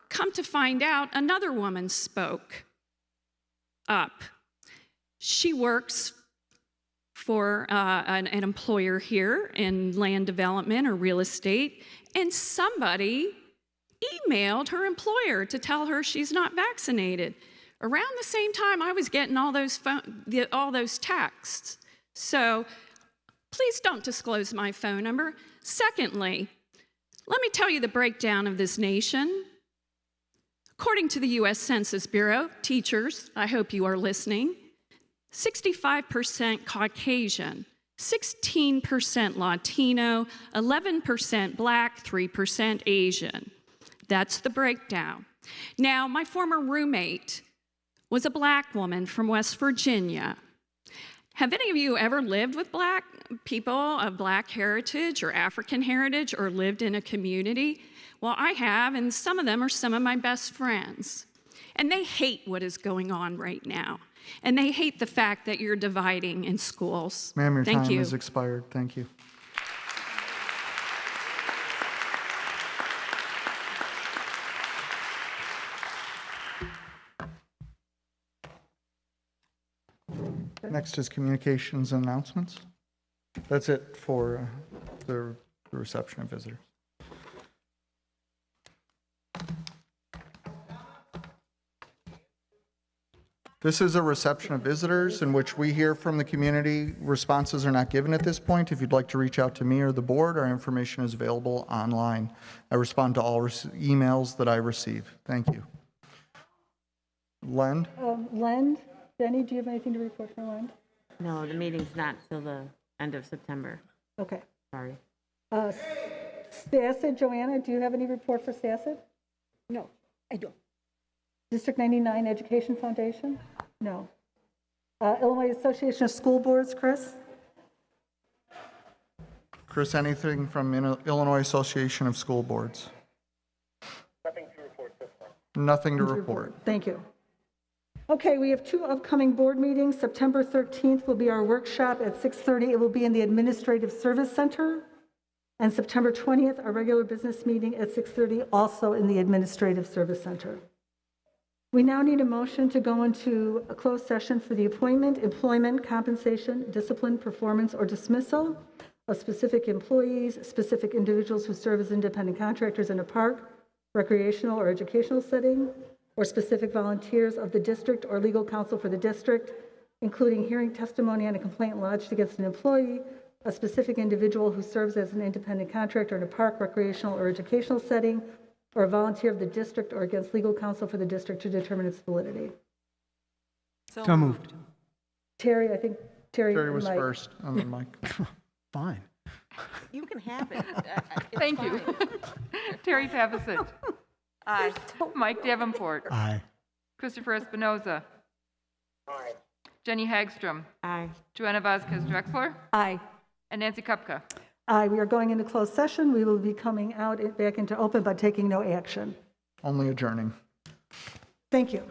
Come to find out, another woman spoke up. She works for an employer here in land development or real estate, and somebody emailed her employer to tell her she's not vaccinated. Around the same time, I was getting all those texts. So please don't disclose my phone number. Secondly, let me tell you the breakdown of this nation. According to the U.S. Census Bureau, teachers, I hope you are listening, 65% Caucasian, 16% Latino, 11% Black, 3% Asian. That's the breakdown. Now, my former roommate was a Black woman from West Virginia. Have any of you ever lived with Black people of Black heritage or African heritage or lived in a community? Well, I have, and some of them are some of my best friends. And they hate what is going on right now. And they hate the fact that you're dividing in schools. Ma'am, your Thank time you. has expired. Thank you. Next is communications and announcements. That's it for the reception of visitors. This is a reception of visitors in which we hear from the community. Responses are not given at this point. If you'd like to reach out to me or the board, our information is available online. I respond to all emails that I receive. Thank you. Lend? Lend, Jenny, do you have anything to report for Lend? No, the meeting's not till the end of September. Okay. Sorry. SACID, Joanna, do you have any report for SACID? No, I don't. District 99 Education Foundation? No. Illinois Association of School Boards, Chris? Chris, anything from Illinois Association of School Boards? Nothing to report this time. Nothing to report. Thank you. Okay, we have 2 upcoming board meetings. September 13th will be our workshop at 6:30. It will be in the Administrative Service Center. And September 20th, our regular business meeting at 6:30, also in the Administrative Service Center. We now need a motion to go into a closed session for the appointment, employment, compensation, discipline, performance, or dismissal of specific employees, specific individuals who serve as independent contractors in a park, recreational, or educational setting, or specific volunteers of the district or legal counsel for the district, including hearing testimony on a complaint lodged against an employee, a specific individual who serves as an independent contractor in a park, recreational, or educational setting, or a volunteer of the district, or against legal counsel for the district to determine its validity. So moved. Terry, I think Terry was Mike. first, and then Mike. Fine. You can have it. Thank you. Terry Pavlicek. Aye. Mike Davenport. Aye. Christopher Espinoza. Aye. Jenny Hagstrom. Aye. Joanna Vasquez Drexler. Aye. And Nancy Kupka. Aye. We are going into closed session. We will be coming out back into open, but taking no action. Only adjourning. Thank you.